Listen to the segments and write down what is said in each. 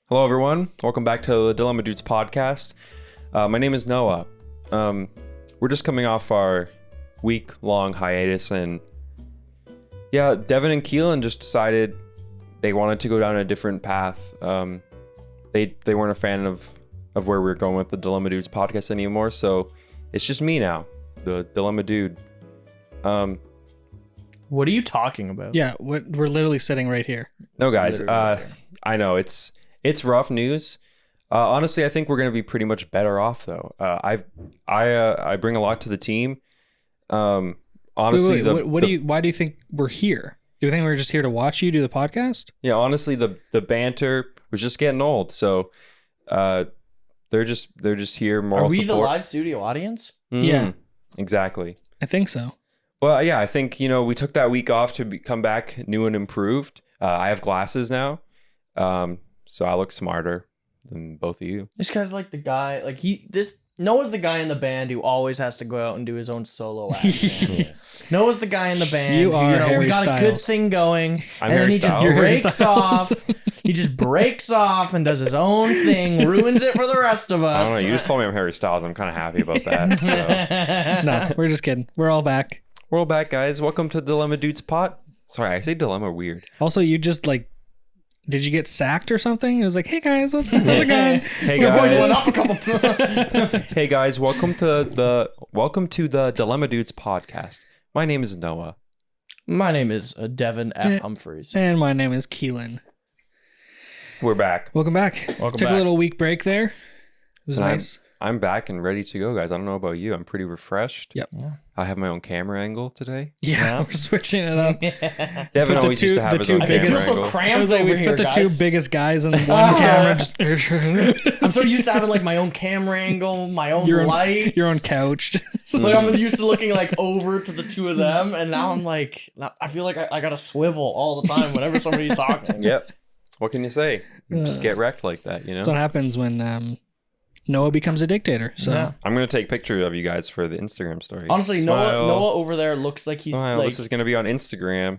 Hello, everyone. Welcome back to the Dilemma Dudes podcast. My name is Noah. We're just coming off our week-long hiatus, and yeah, Devon and Keelan just decided they wanted to go down a different path. They weren't a fan of where we were going with the Dilemma Dudes podcast anymore, so it's just me now, the Dilemma Dude. What are you talking about? Yeah, we're literally sitting right here. No, guys. I know it's rough news. Honestly, I think we're gonna be pretty much better off though. I bring a lot to the team. Honestly, why do you think we're here? Do you think we're just here to watch you do the podcast? Yeah, honestly, the banter was just getting old. So, they're just here. Moral Are we support. the live studio audience? Yeah, exactly. I think so. Well, yeah, I think we took that week off to come back new and improved. I have glasses now, so I look smarter than both of you. This guy's like the guy, Noah's the guy in the band who always has to go out and do his own solo act. Yeah. Noah's the guy in the band You who, are we Harry got a good Styles. thing going, I'm and Harry then he just Styles. breaks off. He just breaks off and does his own thing, ruins it for the rest of I us. don't know. You just told me I'm Harry Styles. I'm kind of happy about that. So. No, we're just kidding. We're all back. We're all back, guys. Welcome to Dilemma Dudes Pot. Sorry, I say dilemma weird. Also, you just did you get sacked or something? It was like, hey guys, how's it going? Hey Your voice went guys. up a couple. Hey guys, welcome to the Dilemma Dudes podcast. My name is Noah. My name is Devon F. Humphries. And my name is Keelan. We're back. Welcome back. Welcome Took back. a little week break there. It was And nice. I'm back and ready to go, guys. I don't know about you. I'm pretty refreshed. Yep. Yeah. I have my own camera angle today. Yeah, we're switching it up. Devin the always used two- to have the his two own I camera feel biggest- so angle. It cramped was like over we here, put the guys. two biggest guys in one camera. Just I'm so used to having my own camera angle, my own lights. your own couch. I'm used to looking over to the two of them, and now I feel like I gotta swivel all the time whenever somebody's talking. Yep. What can you say? You just get wrecked like that, That's what happens when Noah becomes a dictator. So Yeah. I'm gonna take pictures of you guys for the Instagram story. Honestly, Smile. Noah over there looks like he's Smile. This is gonna be on Instagram.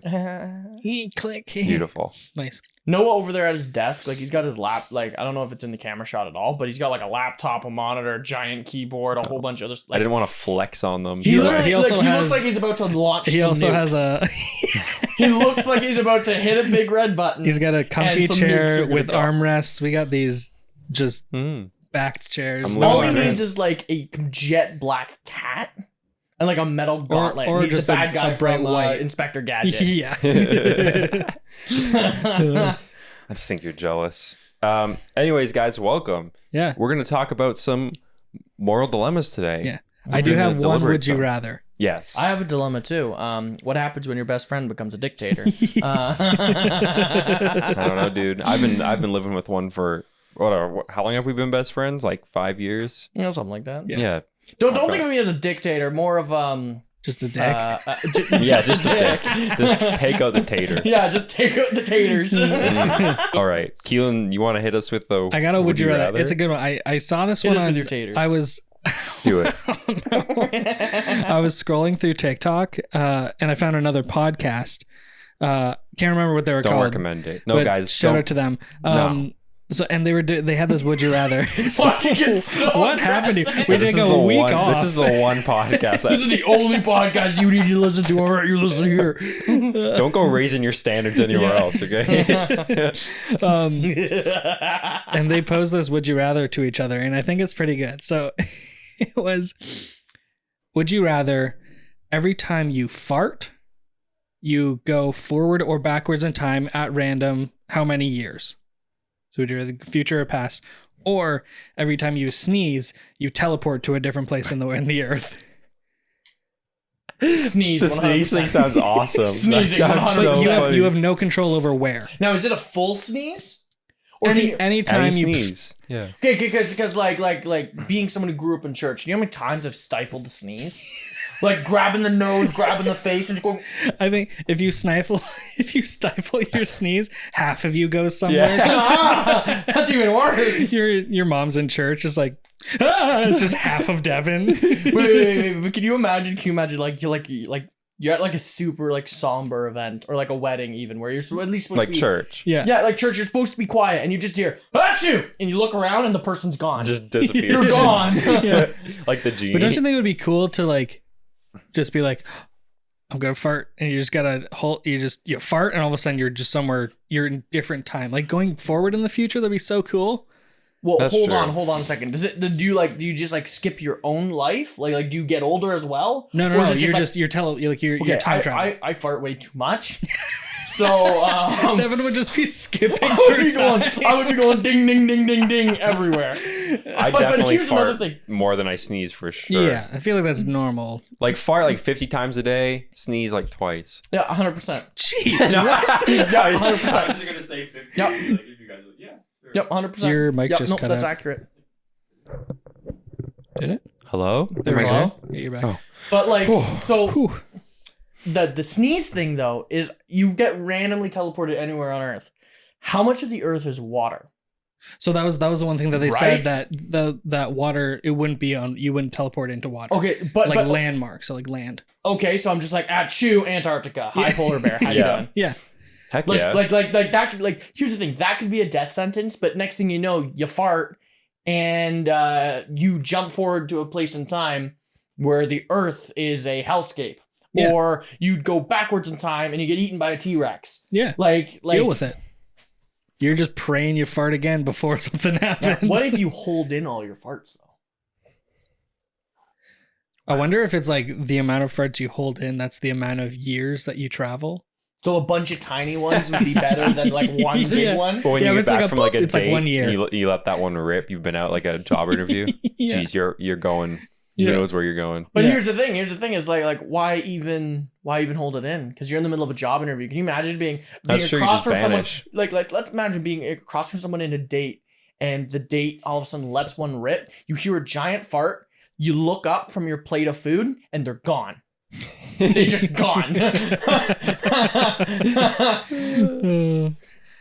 click. Beautiful. Nice. Noah over there at his desk, he's got his I don't know if it's in the camera shot at all, but he's got a laptop, a monitor, a giant keyboard, a whole bunch of other stuff. I didn't want to flex on them. He so- looks like he's about to launch. He some also nukes. has a He looks like he's about to hit a big red button. he's got a comfy And some nukes chair are gonna with go. armrests. We got these just Mm. backed chairs. I'm All living he on needs is a jet black cat and a metal gauntlet. or He's just the a- bad guy a bright from white. Inspector Gadget. Yeah. I just think you're jealous. Anyways, guys, welcome. Yeah. We're gonna talk about some moral dilemmas today. Yeah. I do We're gonna have one deliberate would you some. rather. Yes. I have a dilemma too. What happens when your best friend becomes a dictator? I don't know, dude. I've been living with one for how long have we been best friends? Like 5 years. Something like that. Yeah. Don't think of me as a dictator. More of Just a dick. Yeah, just a dick. Just take out the tater. Yeah, just take out the taters. All right, Keelan, you want to hit us with the? I got a would you rather. It's a good one. I saw this Hit one us on with your taters. Do it. I was scrolling through TikTok and I found another podcast. Can't remember what they were Don't called. recommend it. No, but guys. shout don't- out to them. No. So and they had this would you rather. Why do you get so What happened to you? aggressive? We This did is go the a week one. off. This is the one podcast. This is the only podcast you need to listen to. All right, you listen here. Don't go raising your standards anywhere else, okay? And they posed this would you rather to each other, and I think it's pretty good. So it was, would you rather every time you fart, you go forward or backwards in time at random how many years? So would you rather future or past? Or every time you sneeze, you teleport to a different place in the earth. Sneeze. The sneeze thing sounds awesome. Sneezing, That sounds so 100%. funny. You have no control over where. Now, is it a full sneeze? Or do you- Anytime Any you sneeze. Yeah. Okay, because like being someone who grew up in church, do you know how many times I've stifled a sneeze? Like grabbing the nose, grabbing the face, and going. I think if you stifle your sneeze, half of you goes somewhere. Ah, that's even worse. Your mom's in church, just like it's just half of Devon. Wait, but can you imagine? Like you're at like a super like somber event or like a wedding even where you're at least supposed Like to be church. Yeah. Yeah, like church, you're supposed to be quiet and you just hear, "Achoo!" and you look around and the person's gone. Just disappears. You're gone. Yeah. Like the genie. But don't you think it would be cool to like just be like, I'm gonna fart, and you just gotta hold, you fart, and all of a sudden you're just somewhere, you're in different time. Like going forward in the future, that'd be so cool. Well, That's hold true. on a second. Do you just like skip your own life? Like do you get older as well? No, Or is it you're okay, time traveling. I fart way too much. So Devin would just be skipping I would through be going, time. I would be going ding ding ding ding ding everywhere. I but definitely here's another fart thing. more than I sneeze for sure. Yeah, I feel like that's normal. Like fart like 50 times a day, sneeze like twice. Yeah, 100%. Jeez, No. what? Yeah, 100%. I was just gonna say 50. Yep. Like, if you guys, yeah. Sure. Yep, 100%. Your mic yep, just cut that's out. accurate. Did it? Hello? There we Am I go. good? Yeah, you're back. Oh. But like, so Whew. the sneeze thing though is you get randomly teleported anywhere on Earth. How much of the Earth is water? So that was the one thing that they Right? said that that water, it wouldn't be on, you wouldn't teleport into water. Okay, but Like but landmarks, so like land. okay, so I'm just like achoo, Antarctica, hi Yeah. polar bear, how you Yeah. doing? Yeah. Heck Like, yeah. like that could, like, here's the thing, that could be a death sentence, but next thing you know, you fart and you jump forward to a place in time where the Earth is a hellscape. Yeah. Or you'd go backwards in time and you get eaten by a T-Rex. Yeah. Like Deal with it. You're just praying you fart again before something happens. What if you hold in all your farts though? I wonder if it's like the amount of farts you hold in, that's the amount of years that you travel. So a bunch of tiny ones would be better than like one Yeah. big one. But when Yeah, you it's get like back a from like a it's like date, 1 year. and you let that one rip, you've been out like a job interview. Yeah. Jeez, you're going. Who Yeah. knows where you're going? But Yeah. here's the thing. Here's the thing is like why even hold it in? Because you're in the middle of a job interview. Can you imagine being That's true, you across just from someone? vanish. Like let's imagine being across from someone in a date, and the date all of a sudden lets one rip. You hear a giant fart. You look up from your plate of food, and they're gone. They're just gone.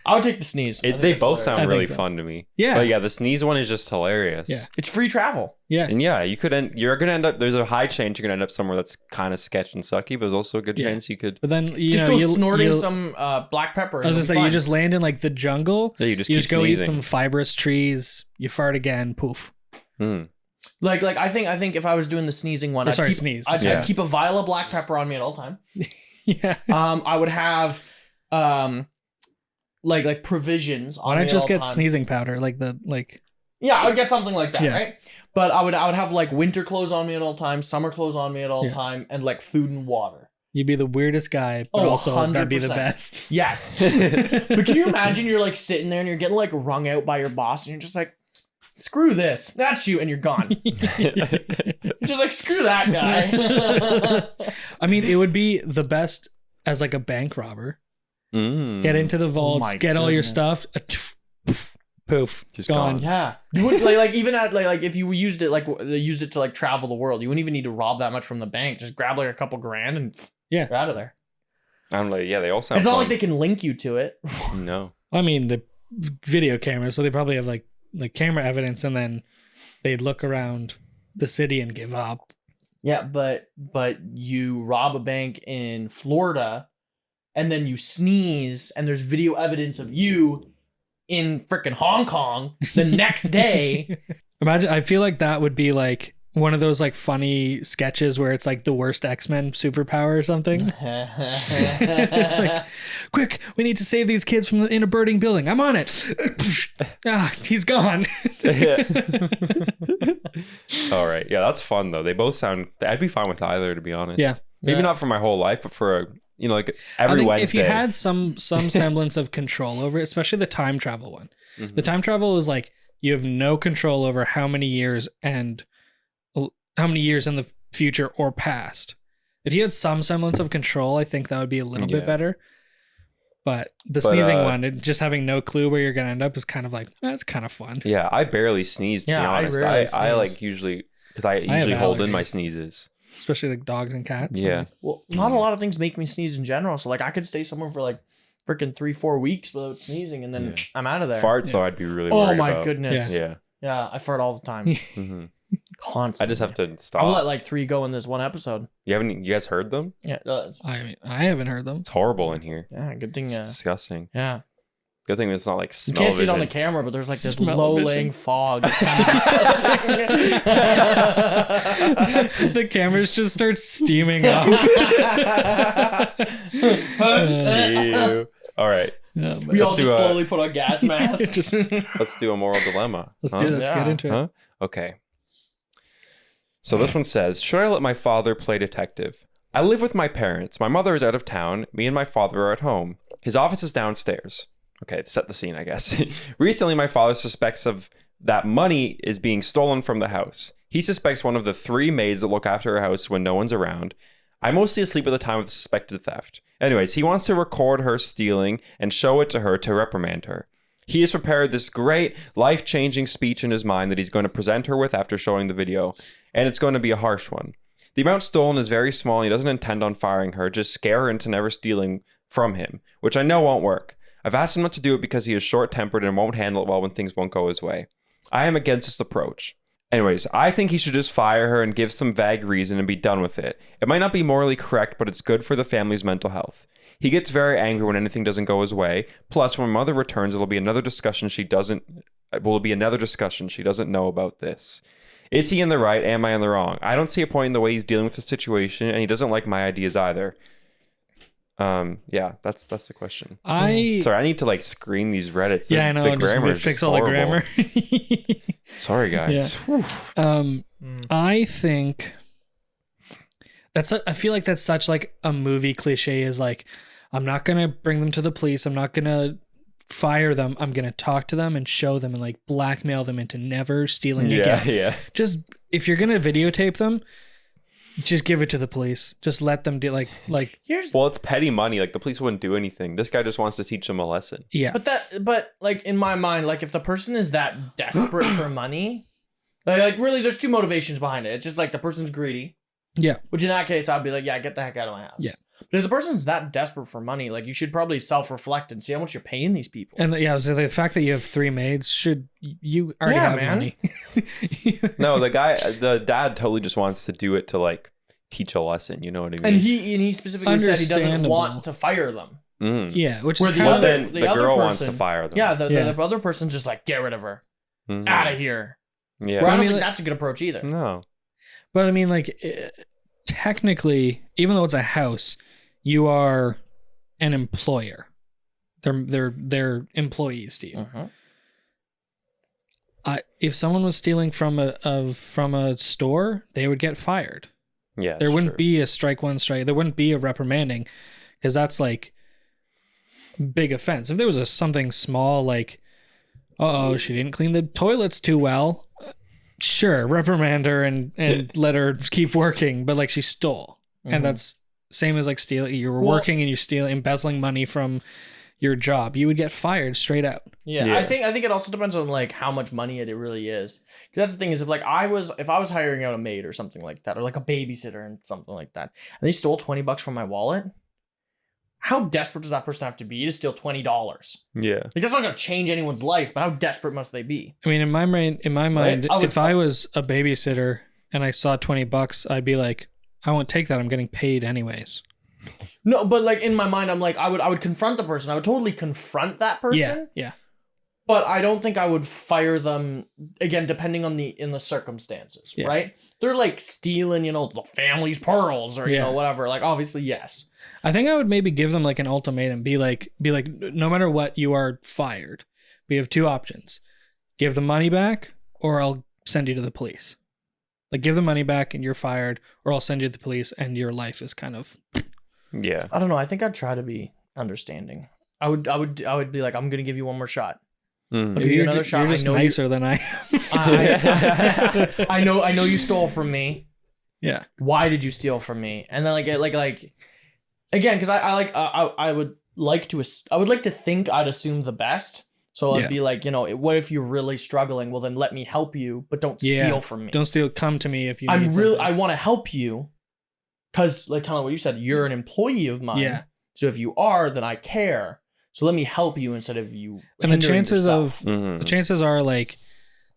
I would take the sneeze. I think They it's both hilarious. sound I really think so. fun to me. Yeah. But yeah, the sneeze one is just hilarious. Yeah. It's free travel. Yeah. And yeah, you're gonna end up. There's a high chance you're gonna end up somewhere that's kind of sketch and sucky, but there's also a good Yeah. chance you could. But then you Just know, go snorting you'll- some black pepper. I was and just it'll saying, be you fine. just land in like the jungle. Yeah, you just You keep just go eat sneezing. some fibrous trees. You fart again. Poof. Mm. Like I think if I was doing the sneezing one, Or sorry, sneeze. I'd Yeah. keep a vial of black pepper on me at all time. Yeah. I would have like provisions on Why me not at just all get time. sneezing powder? Yeah, I would get something like that, Yeah. right? But I would have like winter clothes on me at all times, summer clothes on me at all Yeah. time, and like food and water. You'd be the weirdest guy, but Oh, also that'd be the 100%. best. Yes. But can you imagine you're like sitting there and you're getting like wrung out by your boss and you're just like, screw this, that's you, and you're gone. You're just like, screw that guy. I mean, it would be the best as like a bank robber. Mm. Get into the vaults, my get all your goodness. stuff. Poof. Just gone. gone. Yeah, you would like even at like if you used it like they used it to like travel the world, you wouldn't even need to rob that much from the bank. Just grab like a couple grand and Yeah. you're out of there. I'm like, yeah, they all sound. It's not fun. like they can link you to it. No. I mean, the video cameras, so they probably have like camera evidence, and then they'd look around the city and give up. Yeah, but you rob a bank in Florida, and then you sneeze, and there's video evidence of you in freaking Hong Kong the next day. Imagine, I feel like that would be like one of those like funny sketches where it's like the worst X-Men superpower or something. It's like, quick, we need to save these kids from in a burning building. I'm on it. He's gone. All right. Yeah, that's fun though. They both sound. I'd be fine with either, to be honest. Yeah. Maybe Yeah. not for my whole life, but for a like I every think Wednesday. if you had some semblance of control over it, especially the time travel one. Mhm. The time travel is like you have no control over how many years in the future or past. If you had some semblance of control, I think that would be a little bit Yeah. better. But the But, sneezing one, just having no clue where you're gonna end up is kind of like, that's kind of fun. Yeah, I barely sneeze, to Yeah, be I honest. rarely I like sneeze. usually because I have usually hold in my allergies. sneezes. Especially like dogs and cats. Yeah. Well, not a lot of things make me sneeze in general. So like I could stay somewhere for like freaking 3-4 weeks without sneezing, and then Yeah. I'm out of there. Farts, Yeah. though, I'd be really Oh worried my about. goodness. Yeah. Yeah, I fart all the time. hmm Constantly. I just have to stop. I've let like 3 go in this one episode. You guys heard them? Yeah. I mean, I haven't heard them. It's horrible in here. Yeah. Good thing. It's disgusting. Yeah. Good thing it's not like You smell can't see it on the vision. camera, but there's like this Smell-o-vision. low-laying fog. It's kind of disgusting. The cameras just start steaming up. Ew. All right. Yeah, but- We all Let's just do a- slowly put on gas masks. Let's do a moral dilemma. Let's huh? do this. Yeah. Get into it. Huh? Okay. So this one says, should I let my father play detective? I live with my parents. My mother is out of town. Me and my father are at home. His office is downstairs. Okay, set the scene, I guess. Recently, my father suspects of that money is being stolen from the house. He suspects one of the 3 maids that look after her house when no one's around. I'm mostly asleep at the time of the suspected theft. Anyways, he wants to record her stealing and show it to her to reprimand her. He has prepared this great, life-changing speech in his mind that he's going to present her with after showing the video, and it's going to be a harsh one. The amount stolen is very small, and he doesn't intend on firing her, just scare her into never stealing from him, which I know won't work. I've asked him not to do it because he is short-tempered and won't handle it well when things won't go his way. I am against this approach. Anyways, I think he should just fire her and give some vague reason and be done with it. It might not be morally correct, but it's good for the family's mental health. He gets very angry when anything doesn't go his way. Plus, when my mother returns, will be another discussion she doesn't know about this. Is he in the right? Am I in the wrong? I don't see a point in the way he's dealing with the situation, and he doesn't like my ideas either. Yeah, that's the question. Sorry, I need to like screen these Reddits. Yeah, I know. The Just grammar is fix just all the horrible. grammar. Sorry, guys. I think I feel like that's such like a movie cliche is like, I'm not going to bring them to the police. I'm not going to fire them. I'm going to talk to them and show them and like blackmail them into never stealing again. Yeah. Just if you're going to videotape them, just give it to the police. Just let them do like Well, it's petty money. Like the police wouldn't do anything. This guy just wants to teach them a lesson. yeah. But like in my mind, like if the person is that desperate for money, like really, there's 2 motivations behind it. It's just like the person's greedy. Yeah. Which in that case, I'd be like, yeah, get the heck out of my house. Yeah. But if the person's that desperate for money, like you should probably self-reflect and see how much you're paying these people. And so the fact that you have 3 maids you already have money. No, the dad totally just wants to do it to like teach a lesson. You know what I mean? And he specifically said he doesn't Understandable. want to fire them. Yeah, which Where is the kind But of then the the other girl wants person- to fire them. Yeah, the other person's just like, get rid of her. Mhm. Out of here. Yeah. Where I I don't mean, think like- that's a good approach either. No. But I mean, like, technically, even though it's a house, you are an employer. They're employees to you. Uh-huh. If someone was stealing from a store, they would get fired. Yeah. There it's wouldn't true. be a strike one strike. There wouldn't be a reprimanding, because that's like big offense. If there was something small like, she didn't clean the toilets too well, sure, reprimand her and let her keep working. But like she stole, and that's same as like stealing. You were working and you're stealing, embezzling money from your job. You would get fired straight out. Yeah, I think it also depends on like how much money it really is. Because that's the thing is if I was hiring out a maid or something like that, or like a babysitter and something like that, and they stole $20 from my wallet, how desperate does that person have to be to steal $20? Yeah. Like that's not gonna change anyone's life, but how desperate must they be? I mean, in my mind, I would- if I was a babysitter and I saw $20, I'd be like, I won't take that. I'm getting paid anyways. No, but like in my mind, I'm like I would confront the person. I would totally confront that person. Yeah. But I don't think I would fire them again, depending on in the circumstances, Yeah. right? They're like stealing, the family's pearls or Yeah. whatever. Like obviously, yes. I think I would maybe give them like an ultimatum. Be like, no matter what, you are fired. We have 2 options: give the money back, or I'll send you to the police. Like, give the money back and you're fired, or I'll send you to the police and your life is kind of. Yeah. I don't know. I think I'd try to be understanding. I would be like, I'm gonna give you one more shot. Mhm. I'll give you another shot. You're just I know nicer than I am. I know you stole from me. Yeah. Why did you steal from me? And then like again, because I would like to think I'd assume the best. So I'd Yeah. be like, what if you're really struggling? Well, then let me help you, but don't steal from me. Don't steal. Come to me if you. Need I something. want to help you, because like kind of what you said, you're an employee of mine. Yeah. So if you are, then I care. So let me help you instead of you. And the hindering chances yourself. of the chances are like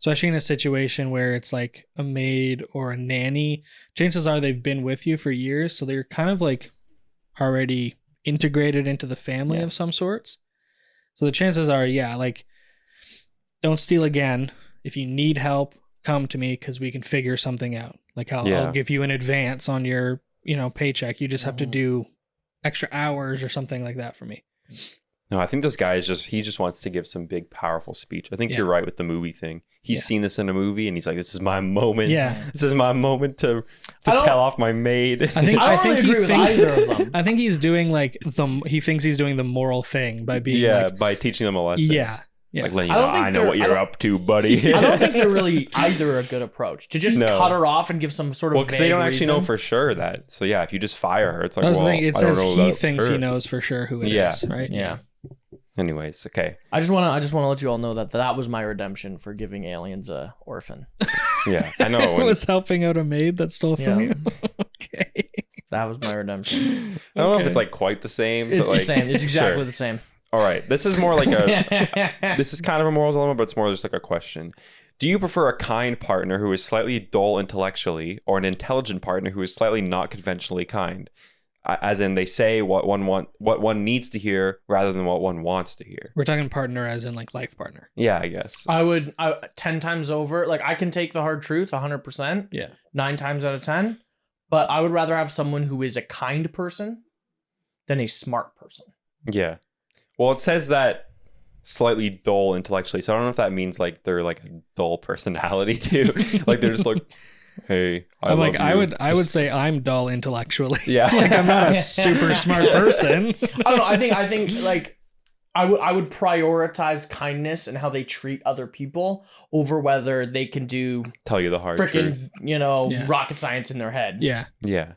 especially in a situation where it's like a maid or a nanny, chances are they've been with you for years. So they're kind of like already integrated into the family of some sorts. So the chances are, like, don't steal again. If you need help, come to me because we can figure something out. Like I'll give you an advance on your, paycheck. You just have to do extra hours or something like that for me. No, I think this guy is he just wants to give some big, powerful speech. I think you're right with the movie thing. He's seen this in a movie and he's like, this is my moment. Yeah. This is my moment to tell off my maid. I think really agree with either of them. I think he's doing like he thinks he's doing the moral thing by being by teaching them a lesson. Yeah. Like letting you know, I know what you're up to, buddy. I don't think they're really either a good approach to just cut her off and give some sort of because they don't actually know for sure that. So if you just fire her, it's like, it says he thinks he knows for sure who it is, right? Yeah. Anyways, okay. I just want to let you all know that was my redemption for giving aliens a orphan. Yeah, I know. It was helping out a maid that stole from you. Okay. That was my redemption. I don't know if it's like quite the same. It's the same. It's exactly the same. All right. This is more like this is kind of a moral dilemma, but it's more just like a question. Do you prefer a kind partner who is slightly dull intellectually or an intelligent partner who is slightly not conventionally kind? As in they say what one needs to hear rather than what one wants to hear. We're talking partner as in like life partner. Yeah, I guess. I would 10 times over. Like I can take the hard truth 100%. Yeah. 9 times out of 10. But I would rather have someone who is a kind person than a smart person. Yeah. Well, it says that slightly dull intellectually. So I don't know if that means like they're like a dull personality too. Like they're just like, hey, I would say I'm dull intellectually. Yeah. Like I'm not a super smart person. I don't know. I think like I would prioritize kindness and how they treat other people over whether they can tell you the hard truth. Rocket science in their head. Yeah. Yeah.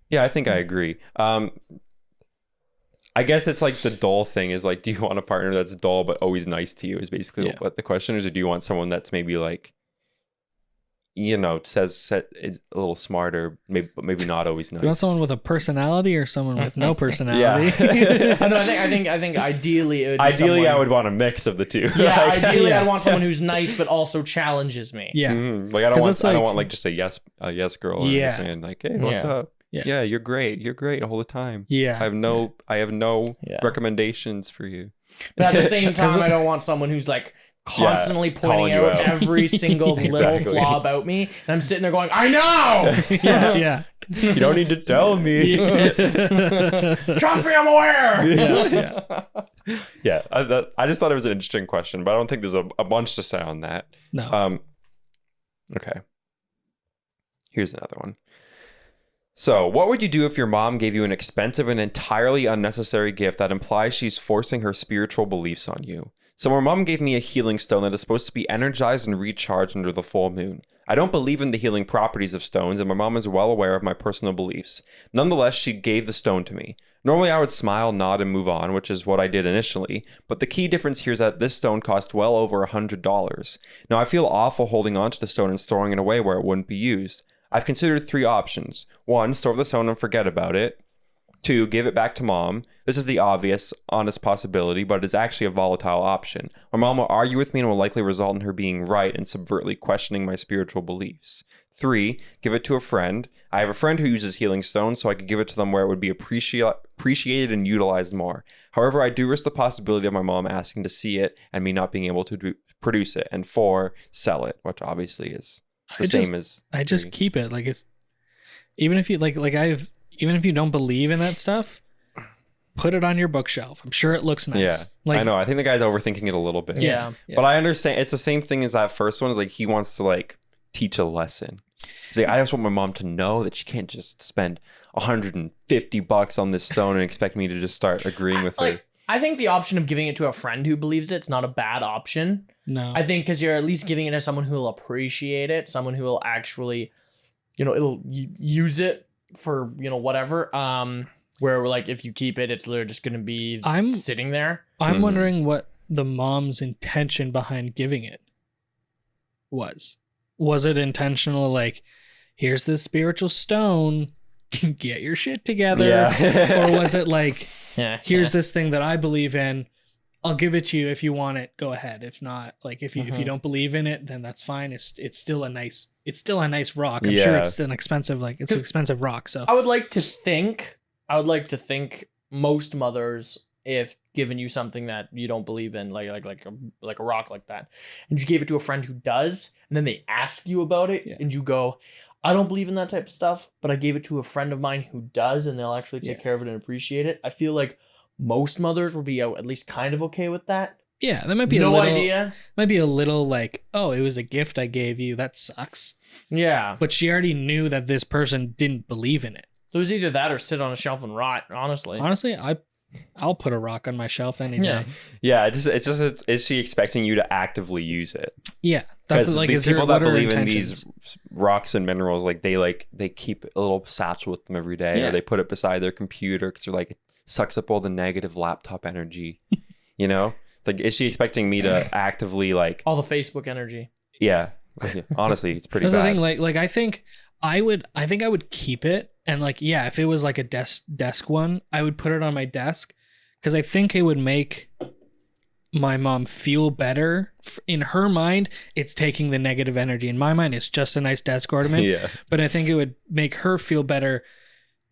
Yeah, I think I agree. I guess it's like the dull thing is like, do you want a partner that's dull but always nice to you is basically what the question is, or do you want someone that's maybe like, says it's a little smarter, but maybe not always nice. You want someone with a personality or someone with no personality? Yeah. I think ideally it would be I would want a mix of the two. Yeah, ideally I'd want someone who's nice but also challenges me. Yeah. Like I don't want like just a yes girl or a yes man. Like, hey, what's up? Yeah, you're great all the time. Yeah. I have no recommendations for you. But at the same time, I don't want someone who's like constantly pointing out every single little flaw about me, and I'm sitting there going, I know. Yeah. You don't need to tell me. Trust me, I'm aware. Yeah. I just thought it was an interesting question, but I don't think there's a bunch to say on that. No. Okay. Here's another one. So, what would you do if your mom gave you an expensive and entirely unnecessary gift that implies she's forcing her spiritual beliefs on you? So, my mom gave me a healing stone that is supposed to be energized and recharged under the full moon. I don't believe in the healing properties of stones, and my mom is well aware of my personal beliefs. Nonetheless, she gave the stone to me. Normally, I would smile, nod, and move on, which is what I did initially, but the key difference here is that this stone cost well over $100. Now, I feel awful holding onto the stone and storing it away where it wouldn't be used. I've considered 3 options. 1, store the stone and forget about it. 2, give it back to mom. This is the obvious, honest possibility, but it is actually a volatile option. My mom will argue with me and will likely result in her being right and subvertly questioning my spiritual beliefs. 3, give it to a friend. I have a friend who uses healing stones, so I could give it to them where it would be appreciated and utilized more. However, I do risk the possibility of my mom asking to see it and me not being able to produce it. And 4, sell it, which obviously is same as 3. I just keep it. Like it's even if you even if you don't believe in that stuff, put it on your bookshelf. I'm sure it looks nice. Yeah, like, I know. I think the guy's overthinking it a little bit. Yeah. But I understand. It's the same thing as that first one. Is like he wants to like teach a lesson. He's like, I just want my mom to know that she can't just spend $150 on this stone and expect me to just start agreeing with her. I think the option of giving it to a friend who believes it's not a bad option. No. I think because you're at least giving it to someone who will appreciate it, someone who will actually, it'll use it for, whatever. Where like if you keep it, it's literally just going to be sitting there. I'm wondering what the mom's intention behind giving it was. Was it intentional? Like, here's this spiritual stone, get your shit together. Yeah. Or was it like, here's this thing that I believe in, I'll give it to you if you want it. Go ahead. If not, like if you don't believe in it, then that's fine. It's still a nice rock. I'm sure it's an expensive an expensive rock. So I would like to think most mothers, if given you something that you don't believe in, like a rock like that, and you gave it to a friend who does, and then they ask you about it, and you go, I don't believe in that type of stuff, but I gave it to a friend of mine who does, and they'll actually take care of it and appreciate it. I feel like most mothers will be at least kind of okay with that. Yeah, that might be might be a little like, oh, it was a gift I gave you. That sucks. Yeah. But she already knew that this person didn't believe in it. It was either that or sit on a shelf and rot, honestly. Honestly, I'll put a rock on my shelf any day. Yeah, is she expecting you to actively use it? Yeah. That's like these people that believe in these rocks and minerals, like they keep a little satchel with them every day, or they put it beside their computer because they're like, it sucks up all the negative laptop energy. You know? Like, is she expecting me to actively like all the Facebook energy? Yeah. Honestly, it's pretty bad. That's the thing, like I think I would keep it, and like, yeah, if it was like a desk one, I would put it on my desk because I think it would make my mom feel better. In her mind, it's taking the negative energy. In my mind, it's just a nice desk ornament. Yeah. But I think it would make her feel better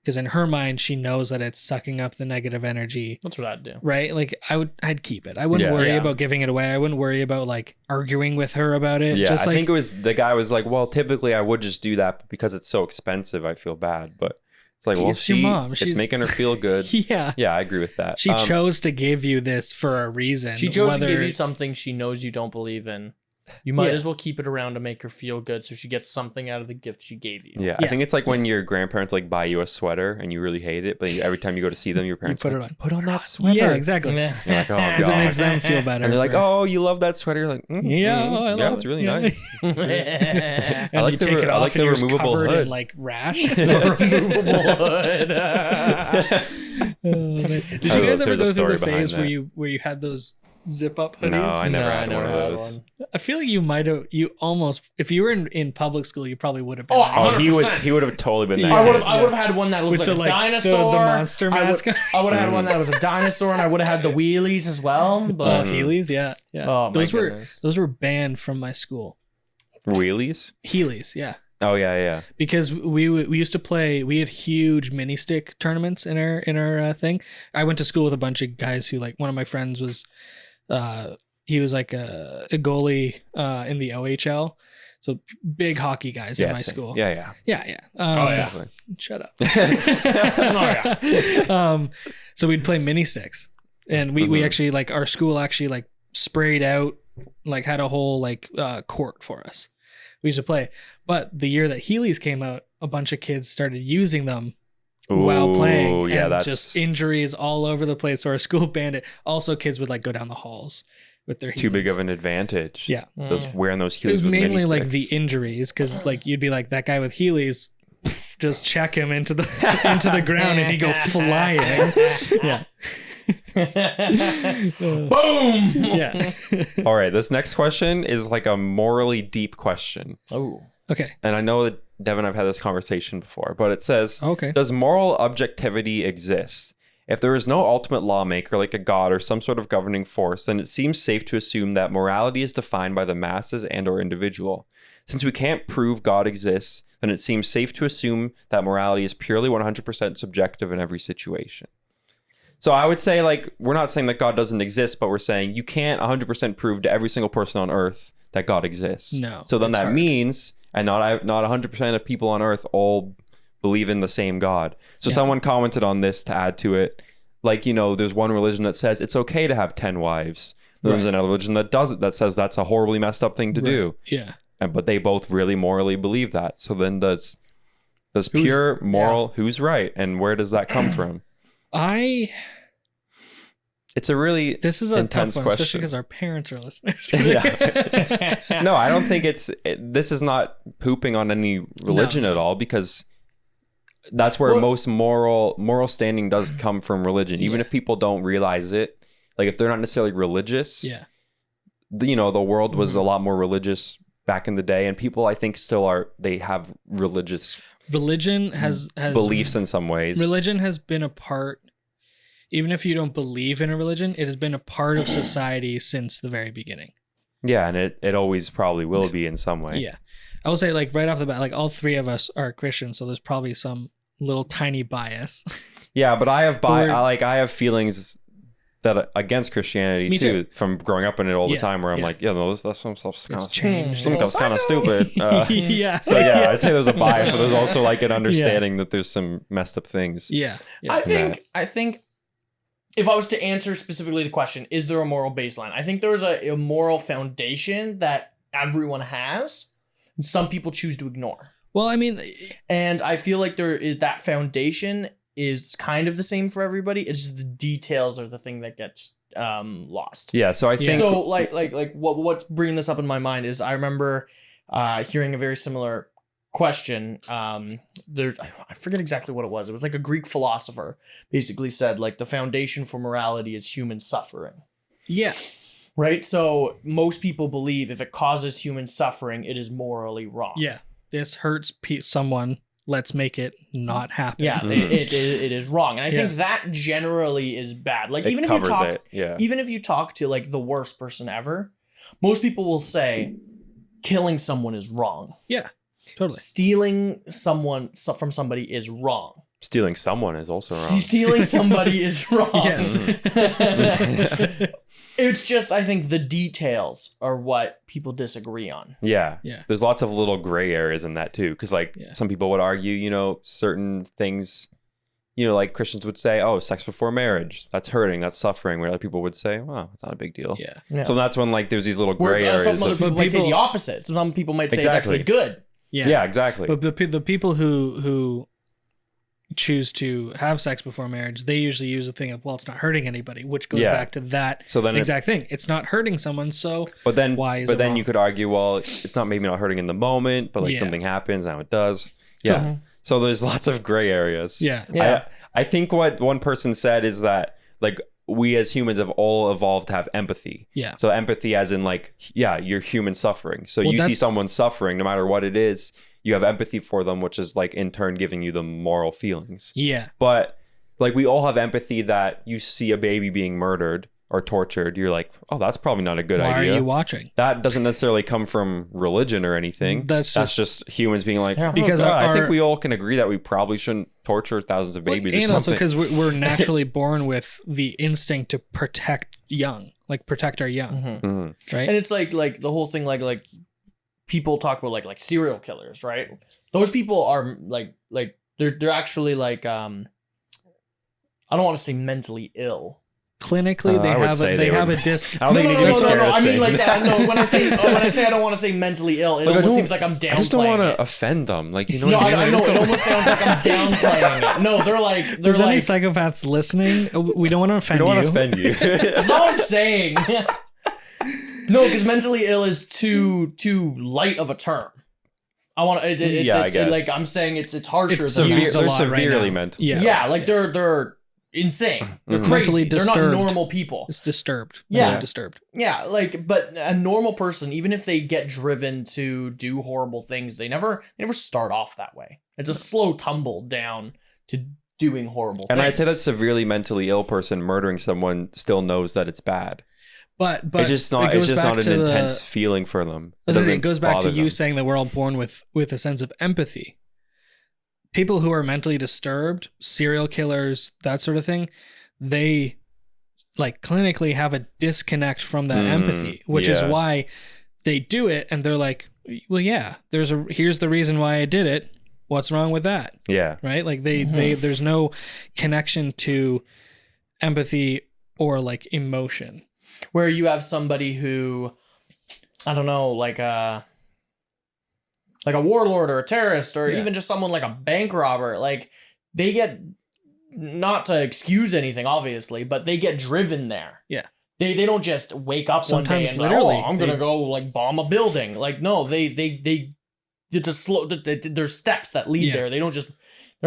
because in her mind, she knows that it's sucking up the negative energy. That's what I'd do. Right? Like I'd keep it. I wouldn't worry about giving it away. I wouldn't worry about like arguing with her about it. Yeah, just I think it was the guy was like, well, typically I would just do that, but because it's so expensive, I feel bad. But it's like, well, it's your mom. It's making her feel good. Yeah. Yeah, I agree with that. She chose to give you this for a reason. She chose to give you something she knows you don't believe in. You might as well keep it around to make her feel good so she gets something out of the gift she gave you. Yeah, I think it's like when your grandparents like buy you a sweater and you really hate it, but every time you go to see them, your parents put on that sweater. Yeah, exactly. You're like, oh, because it makes them feel better. And they're like, oh, you love that sweater? You're like, I love it's really nice. And I like you take it off the and removable covered hood. In, like rash. The removable hood. Did you guys ever go through the phase where you had those zip up hoodies? No, I never had one of those. I feel like you almost, if you were in public school, you probably would have been. Oh, he would have totally been there. I would have had one that looked like a dinosaur. The monster mask. I would have had one that was a dinosaur, and I would have had the wheelies as well. But Heelys, yeah. Oh, those were banned from my school. Wheelies? Heelys, yeah. Oh yeah. Because we used to play. We had huge mini stick tournaments in our thing. I went to school with a bunch of guys who, like, one of my friends was. He was like a goalie in the OHL, so big hockey guys in my school. Yeah. Shut up. Oh, so we'd play mini sticks, and we actually, like, our school actually like sprayed out, like, had a whole like court for us. We used to play, but the year that Heelys came out, a bunch of kids started using them. While playing, and just injuries all over the place. So our school banned it. Also, kids would like go down the halls with their Heelys. Too big of an advantage. Yeah, wearing those Heelys. It was with mainly mini like sticks. the injuries, because like you'd be like, that guy with Heelys, just check him into the ground and he'd go flying. Yeah. Boom. Yeah. All right, this next question is like a morally deep question. Oh. Okay. And I know that Devon, I've had this conversation before, but it says, okay, does moral objectivity exist? If there is no ultimate lawmaker like a god or some sort of governing force, then it seems safe to assume that morality is defined by the masses and or individual. Since we can't prove God exists, then it seems safe to assume that morality is purely 100% subjective in every situation. So I would say, like, we're not saying that God doesn't exist, but we're saying you can't 100% prove to every single person on earth that God exists. No. So then that hard. Means, and not 100% of people on earth all believe in the same God. So someone commented on this to add to it, like, you know, there's one religion that says it's okay to have 10 wives. There's another religion that doesn't, that says that's a horribly messed up thing to do. Yeah. But they both really morally believe that. So then does pure moral, who's right? And where does that come from? It's a really this is a intense tough one, question, especially because our parents are listeners. No, I don't think this is not pooping on any religion at all, because that's where most moral standing does come from religion. Even if people don't realize it, like if they're not necessarily religious, you know, the world was a lot more religious back in the day, and people, I think, still are. They have religion has beliefs in some ways. Religion has been a part. even if you don't believe in a religion, it has been a part of society since the very beginning. Yeah, and it always probably will be in some way. Yeah. I will say, like, right off the bat, like, all three of us are Christians, so there's probably some little tiny bias. Yeah, but I have feelings that against Christianity Me too, from growing up in it all the time, where I'm like, yeah, no, that's some stuff's kind of changed. That's kind of stupid. Yeah. So yeah, I'd say there's a bias, but there's also like an understanding that there's some messed up things. Yeah. I think if I was to answer specifically the question, is there a moral baseline? I think there's a moral foundation that everyone has, and some people choose to ignore. Well, I mean, and I feel like there is that foundation is kind of the same for everybody. It's just the details are the thing that gets lost. Yeah, so I think so like what's bringing this up in my mind is I remember hearing a very similar question. I forget exactly what it was. It was like a Greek philosopher basically said like the foundation for morality is human suffering. yeah. Right? So most people believe if it causes human suffering, it is morally wrong. Yeah. This hurts someone. Let's make it not happen. Yeah, it is wrong, and I think that generally is bad. Like even if you talk to like the worst person ever, most people will say killing someone is wrong. Yeah, totally. Stealing someone from somebody is wrong. Stealing someone is also wrong. Stealing somebody is wrong. Yes. It's just, I think the details are what people disagree on. Yeah. Yeah. There's lots of little gray areas in that too. Because like some people would argue, certain things, like Christians would say, oh, sex before marriage, that's hurting, that's suffering. Where other people would say, well, it's not a big deal. Yeah. So that's when like there's these little gray areas. Some other people might say the opposite. So some people might say it's actually good. Yeah, exactly. But the people who choose to have sex before marriage, they usually use the thing of, well, it's not hurting anybody, which goes back to that exact thing. It's not hurting someone, so why is it wrong? You could argue, well, it's maybe not hurting in the moment, but like something happens, now it does. Yeah. So there's lots of gray areas. Yeah. I think what one person said is that like we as humans have all evolved to have empathy. Yeah. So empathy as in like, you're human suffering. So you see someone suffering, no matter what it is, you have empathy for them, which is like in turn giving you the moral feelings. Yeah. But like we all have empathy that you see a baby being murdered or tortured. You're like, oh, that's probably not a good idea. Why are you watching? That doesn't necessarily come from religion or anything. That's just humans being like, because I think we all can agree that we probably shouldn't torture thousands of babies. And or also something. because we're naturally born with the instinct to protect our young. Right. And it's like the whole thing, like people talk about like serial killers, right? Those people are like they're actually like I don't want to say mentally ill. Clinically, they have a disc. I don't think you need to be scared of I mean saying like that. No, when I say I don't want to say mentally ill, it almost seems like I'm downplaying. I just don't want to to offend them. Like No, I know it almost sounds like I'm downplaying it. No, they're There's like any psychopaths listening? We don't want to offend you. We don't want to offend you. That's not what I'm saying. No, because mentally ill is too light of a term. I want to. I guess. Like I'm saying, it's harsher. They're right severely mental. Yeah, like they're insane. They're crazy. Mentally They're disturbed. not normal people. It's disturbed. Yeah. Mentally disturbed. Yeah, but a normal person, even if they get driven to do horrible things, they never start off that way. It's a slow tumble down to doing horrible things. And I'd say that severely mentally ill person murdering someone still knows that it's bad. But it's just not an intense feeling for them. It goes back to you saying that we're all born with a sense of empathy. People who are mentally disturbed, serial killers, that sort of thing, they like clinically have a disconnect from that empathy, which is why they do it. And they're like, well, yeah, here's the reason why I did it. What's wrong with that? Yeah. Right. Like there's no connection to empathy or like emotion. Where you have somebody who, I don't know, like a warlord or a terrorist or even just someone like a bank robber, like they get, not to excuse anything obviously, but they get driven there. Yeah. They don't just wake up Sometimes one day and literally, I'm gonna go like bomb a building. Like no, they it's a slow. There's steps that lead there. They're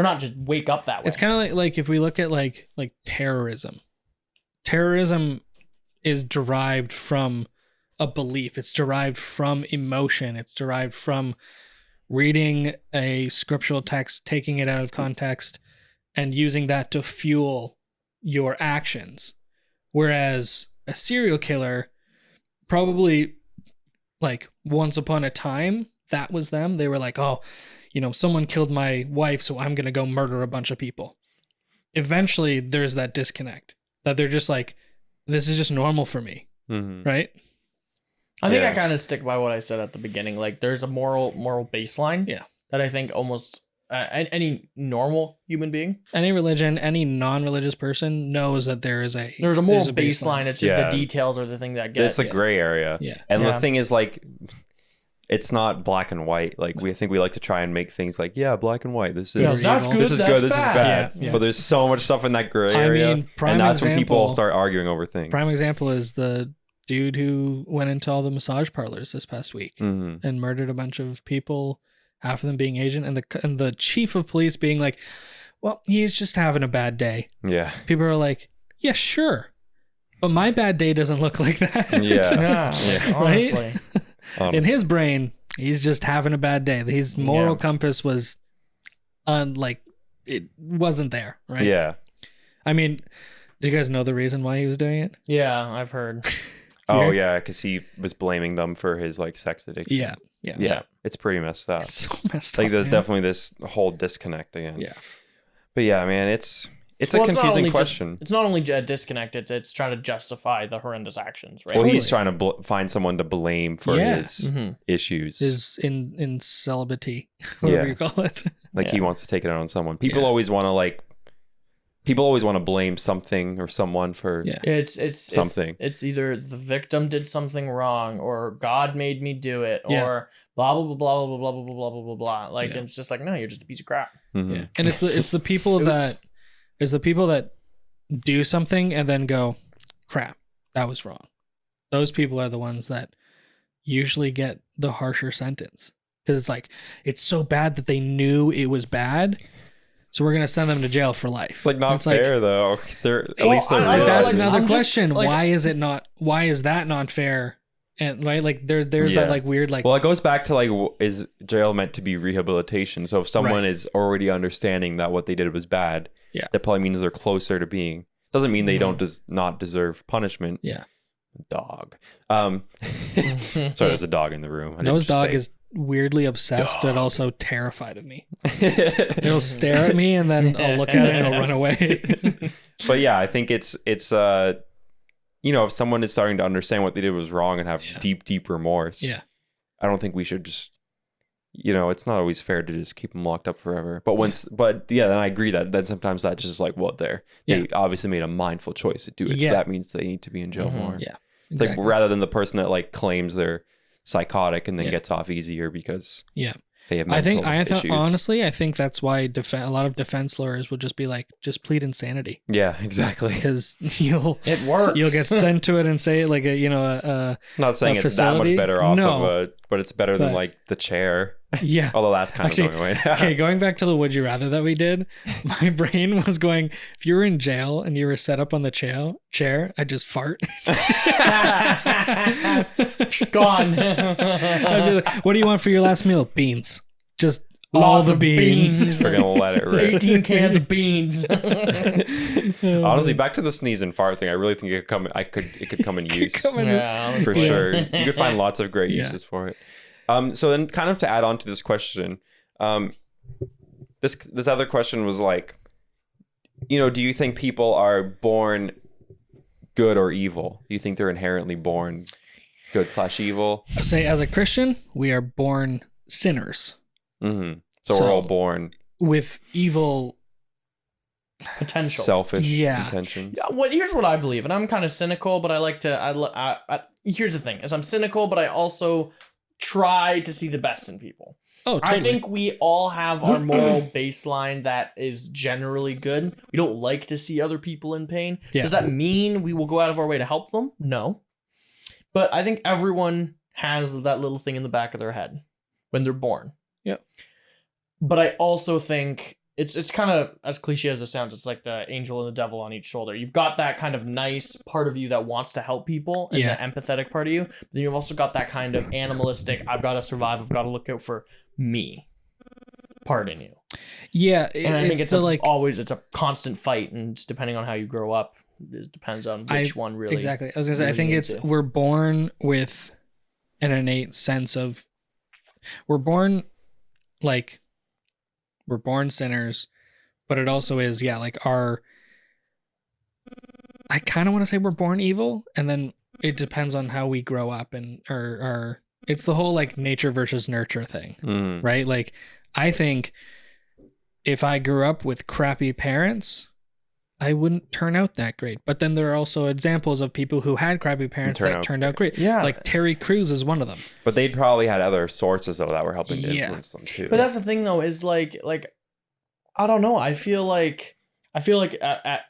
not just wake up that way. It's kind of like if we look at like terrorism. Terrorism is derived from a belief. It's derived from emotion. It's derived from reading a scriptural text, taking it out of context, and using that to fuel your actions. Whereas a serial killer, probably like once upon a time, that was them. They were like, oh, someone killed my wife, so I'm going to go murder a bunch of people. Eventually, there's that disconnect that they're just like, this is just normal for me. Right? I think I kind of stick by what I said at the beginning. Like, there's a moral baseline. Yeah. That I think almost any normal human being, any religion, any non-religious person knows that there's a moral baseline. It's just the details are the thing that gets. It's the gray area. Yeah. And the thing is, like, it's not black and white. Like, we like to try and make things like, black and white. This is that's good. This is that's good. This bad. is bad. Yeah. But there's so much stuff in that gray area. I mean, and that's when people start arguing over things. Prime example is the dude who went into all the massage parlors this past week and murdered a bunch of people, half of them being Asian, and the chief of police being like, well, he's just having a bad day. Yeah. People are like, yeah, sure. But my bad day doesn't look like that. Yeah. Honestly. In his brain, he's just having a bad day. His moral compass was it wasn't there, right? Yeah. I mean, do you guys know the reason why he was doing it? Yeah, I've heard. Oh, yeah, because he was blaming them for his, like, sex addiction. Yeah. It's pretty messed up. It's so messed like, up. there's definitely this whole disconnect again. Yeah. But yeah, man, it's a confusing question. It's not only a disconnect, it's trying to justify the horrendous actions, right? Well, he's trying to find someone to blame for his issues. His celibacy, whatever you call it. Like, he wants to take it out on someone. People always want to blame something or someone for it's something. It's either the victim did something wrong, or God made me do it, or blah blah blah blah blah blah blah blah blah blah blah. Like, it's just like, no, you're just a piece of crap. Yeah. And it's the people that do something and then go, crap, that was wrong. Those people are the ones that usually get the harsher sentence, because it's like, it's so bad that they knew it was bad, so we're gonna send them to jail for life. It's like not fair though. That's another question. Why is that not fair? And right, like there's that like weird like. Well, it goes back to like, is jail meant to be rehabilitation? So if someone is already understanding that what they did was bad, that probably means they're closer to being. Doesn't mean they don't not deserve punishment. Yeah. Dog. Sorry, there's a dog in the room. Noah's dog is weirdly obsessed but also terrified of me. It'll stare at me and then I'll look at it and it'll run away. But yeah, I think it's if someone is starting to understand what they did was wrong and have deep remorse, I don't think we should just, it's not always fair to just keep them locked up forever. But then I agree that then sometimes that's just like, they obviously made a mindful choice to do it. So that means they need to be in jail more. Yeah. It's like, rather than the person that like claims they're psychotic and then gets off easier because they have mental issues. Honestly, I think that's why a lot of defense lawyers will just be like, just plead insanity. Yeah, exactly. Because it works. You'll get sent to it and say like not saying it's that much better off but it's better than like the chair. Yeah. Although that's kind of going away. Okay, going back to the would you rather that we did, my brain was going, if you were in jail and you were set up on the chair, I'd just fart. Gone. I'd be like, what do you want for your last meal? Beans. Just lots all the beans. We're gonna let it rip. 18 cans of beans. Honestly, back to the sneeze and fart thing, I really think it could come in use. For sure. You could find lots of great uses for it. So then, kind of to add on to this question, this other question was like, do you think people are born good or evil? Do you think they're inherently born good/evil? I say, as a Christian, we are born sinners. Mm-hmm. So we're all born with evil potential, selfish intentions. Yeah, here's what I believe, and I'm kind of cynical, but I like to. Here's the thing: is I'm cynical, but I also try to see the best in people. Oh, totally. I think we all have our moral baseline that is generally good. We don't like to see other people in pain. Yeah. Does that mean we will go out of our way to help them? No. But I think everyone has that little thing in the back of their head when they're born. Yeah. But I also think it's kind of, as cliche as it sounds, it's like the angel and the devil on each shoulder. You've got that kind of nice part of you that wants to help people and the empathetic part of you. But then you've also got that kind of animalistic, I've got to survive, I've got to look out for me. part in you. Yeah, And I think it's still always it's a constant fight, and depending on how you grow up, it depends on which one really. Exactly. I was gonna say, I really think need it's to. we're born with an innate sense of we're born sinners, but it also is like our. I kind of want to say we're born evil, and then it depends on how we grow up, and or it's the whole like nature versus nurture thing, right? Like I think if I grew up with crappy parents, I wouldn't turn out that great. But then there are also examples of people who had crappy parents that turned out great. Yeah. Like Terry Crews is one of them. But they'd probably had other sources though that were helping to influence them too. But that's the thing though, is like I don't know. I feel like at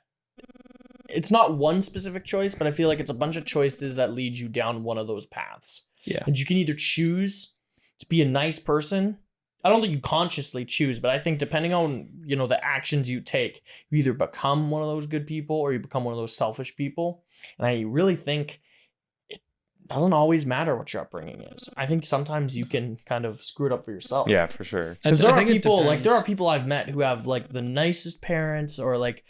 it's not one specific choice, but I feel like it's a bunch of choices that lead you down one of those paths. Yeah. And you can either choose to be a nice person. I don't think you consciously choose, but I think depending on, the actions you take, you either become one of those good people or you become one of those selfish people. And I really think it doesn't always matter what your upbringing is. I think sometimes you can kind of screw it up for yourself. Yeah, for sure. Because there are people I've met who have like the nicest parents or like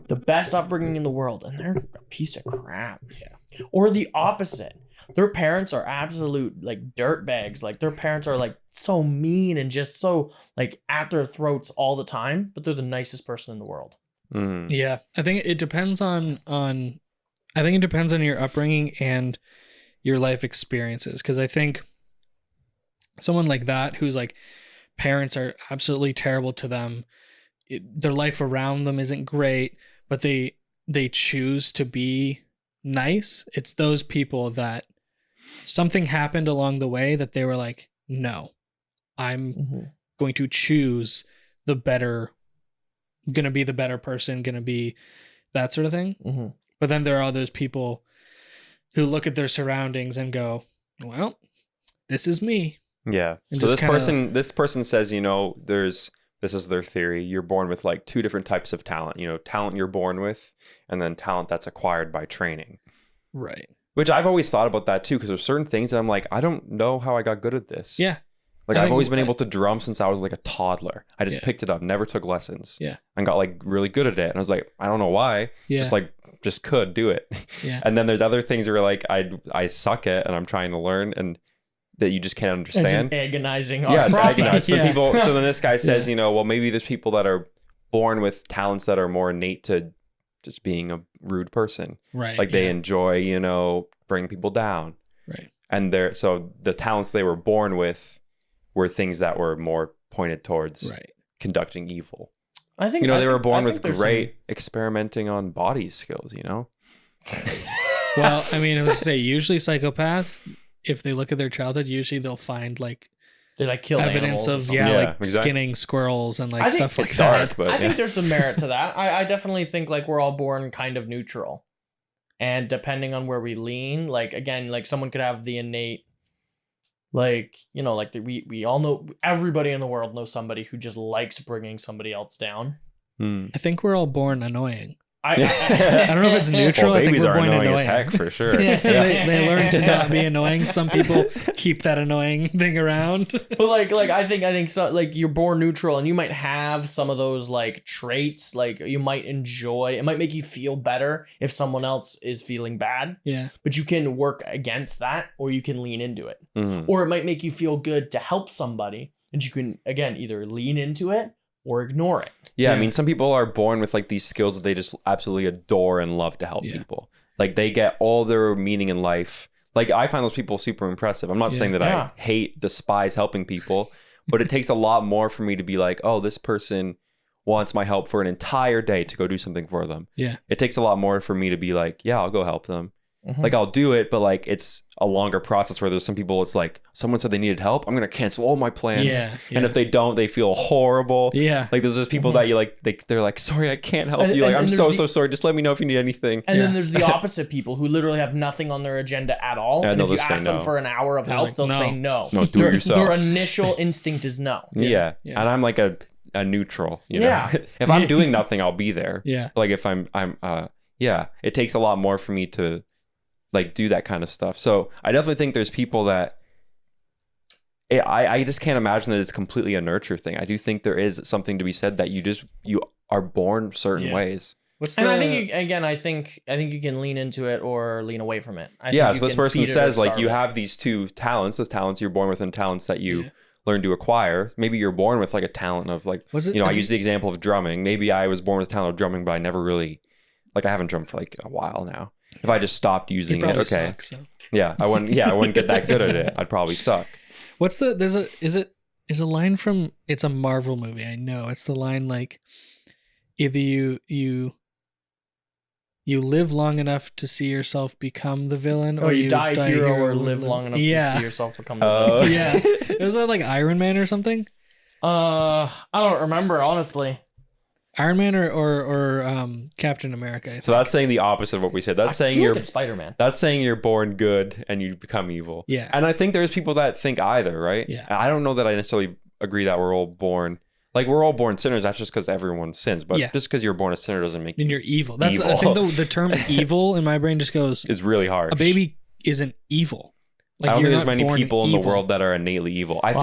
the best upbringing in the world, and they're a piece of crap. Yeah. Or the opposite. Their parents are absolute like dirtbags. Like their parents are like so mean and just so like at their throats all the time, but they're the nicest person in the world. Yeah, I think it depends on your upbringing and your life experiences. Because I think someone like that whose like parents are absolutely terrible to them, their life around them isn't great, but they choose to be nice. It's those people that something happened along the way that they were like, no, I'm going to choose gonna be the better person, gonna be that sort of thing. But then there are those people who look at their surroundings and go, well, this is me. Yeah. And So this person says, this is their theory. You're born with like two different types of talent, talent you're born with, and then talent that's acquired by training. Right. Which I've always thought about that too, because there's certain things that I'm like, I don't know how I got good at this. Yeah. Like I've always been able to drum since I was like a toddler. I just picked it up, never took lessons. Yeah. And got like really good at it. And I was like, I don't know why. Yeah. Just could do it. Yeah. And then there's other things where like I suck at and I'm trying to learn and that you just can't understand. It's an agonizing process. process. People, so then this guy says, well, maybe there's people that are born with talents that are more innate to just being a rude person. Right. Like they enjoy, bringing people down. Right. And so the talents they were born with were things that were more pointed towards conducting evil. I think they were born with great experimenting on body skills, Well, I mean, I was to say usually psychopaths, if they look at their childhood, usually they'll find like they like kill evidence of skinning squirrels and like stuff like that. But I think there's some merit to that. I definitely think like we're all born kind of neutral, and depending on where we lean, like again, like someone could have the innate, like we all know, everybody in the world knows somebody who just likes bringing somebody else down. I think we're all born annoying. I don't know if it's neutral. Well, I think babies we're are born annoying annoying. as heck for sure. They learn to not be annoying. Some people keep that annoying thing around. But like I think so. Like you're born neutral, and you might have some of those like traits. Like you might enjoy. It might make you feel better if someone else is feeling bad. Yeah. But you can work against that, or you can lean into it. Mm-hmm. Or it might make you feel good to help somebody, and you can again either lean into it or ignore it. Yeah, I mean, some people are born with like these skills that they just absolutely adore and love to help people. Like they get all their meaning in life. Like I find those people super impressive. I'm not saying that I despise helping people, but it takes a lot more for me to be like, oh, this person wants my help for an entire day to go do something for them. Yeah. It takes a lot more for me to be like, yeah, I'll go help them. Mm-hmm. Like I'll do it, but like it's a longer process where there's some people, it's like someone said they needed help, I'm gonna cancel all my plans. And if they don't, they feel horrible. Yeah. Like there's those people that you like, they're like, sorry, I can't help you. Like I'm so sorry. Just let me know if you need anything. And then there's the opposite people who literally have nothing on their agenda at all. And if you ask them for an hour of help, they'll say no. No, do it yourself. Their initial instinct is no. Yeah. And I'm like a neutral, you know. Yeah. If I'm doing nothing, I'll be there. Yeah. Like if I'm it takes a lot more for me to like do that kind of stuff. So I definitely think there's people that I just can't imagine that it's completely a nurture thing. I do think there is something to be said that you are born certain ways. And I think I think you can lean into it or lean away from it. I yeah, think so this person says like you have these two talents, those talents you're born with and talents that you learn to acquire. Maybe you're born with like a talent of like, I use the example of drumming. Maybe I was born with a talent of drumming, but I never really, like I haven't drummed for like a while now. If I just stopped using it, okay. Suck, so. I wouldn't get that good at it. I'd probably suck. What's the, is a line from, it's a Marvel movie. I know it's the line like either you live long enough to see yourself become the villain, or you die a hero or live long enough to see yourself become the villain. Yeah. Was that like Iron Man or something? I don't remember, honestly. Iron Man or Captain America. I think. So that's saying the opposite of what we said. That's saying you're Spider-Man. That's saying you're born good and you become evil. Yeah. And I think there's people that think either, right? Yeah. I don't know that I necessarily agree that we're all born sinners. That's just because everyone sins. But just because you're born a sinner doesn't make then you're evil. That's evil. I think the term evil in my brain just goes. It's really hard. A baby isn't evil. Like, I don't think there's many people in the world that are innately evil. I've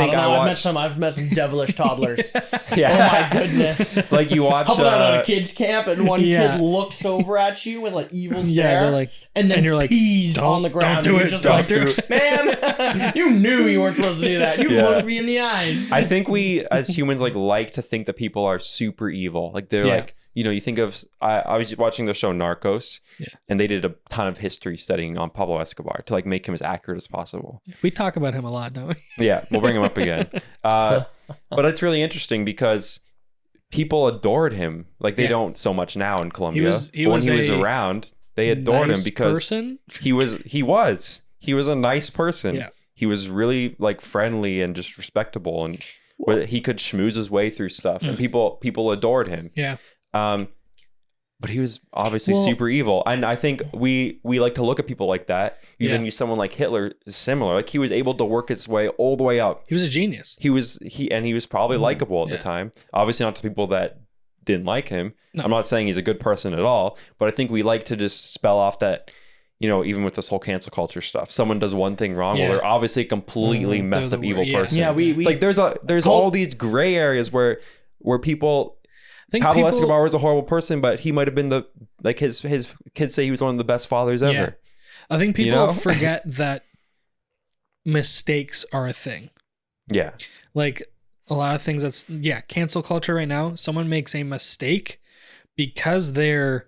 met some devilish toddlers. Yeah. Oh my goodness. Like you watch How about on a kids camp and one kid looks over at you with like evil stare, they're like, and then you're like, pees on the ground. Don't do and it. Just Don't like, do it. Man, you knew you weren't supposed to do that. You looked me in the eyes. I think we as humans like to think that people are super evil. Like they're like, you think of, I was watching the show Narcos, and they did a ton of history studying on Pablo Escobar to like make him as accurate as possible. We talk about him a lot, don't we? Yeah, we'll bring him up again. But it's really interesting because people adored him. Like they don't so much now in Colombia. When he was around, they adored him because he was a nice person. Yeah. He was really like friendly and just respectable, and he could schmooze his way through stuff, and people adored him. Yeah. But he was obviously super evil, and I think we like to look at people like that. Even someone like Hitler is similar. Like he was able to work his way all the way up. He was a genius. He was probably likable at the time. Obviously, not to people that didn't like him. No. I'm not saying he's a good person at all, but I think we like to just spell off that. Even with this whole cancel culture stuff, someone does one thing wrong. Well, they're obviously a completely messed up evil person. Yeah, it's like there's all these gray areas where people. Pablo Escobar was a horrible person, but he might have been his kids say he was one of the best fathers ever. Yeah. I think people forget that mistakes are a thing. Yeah. Like a lot of things cancel culture right now. Someone makes a mistake because their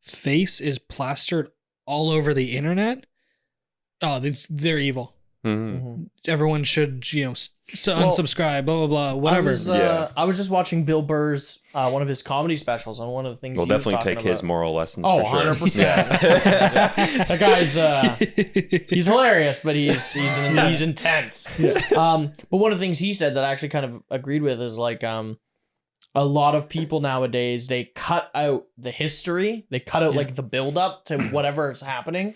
face is plastered all over the internet. Oh, they're evil. Mm-hmm. Everyone should, unsubscribe, blah, blah, blah, whatever. I was just watching Bill Burr's, one of his comedy specials, and one of the things we'll definitely take his moral lessons for sure. 100%. That guy's, he's hilarious, but he's intense. Yeah. But one of the things he said that I actually kind of agreed with is like, a lot of people nowadays, they cut out the history. They cut out like the build up to whatever is happening.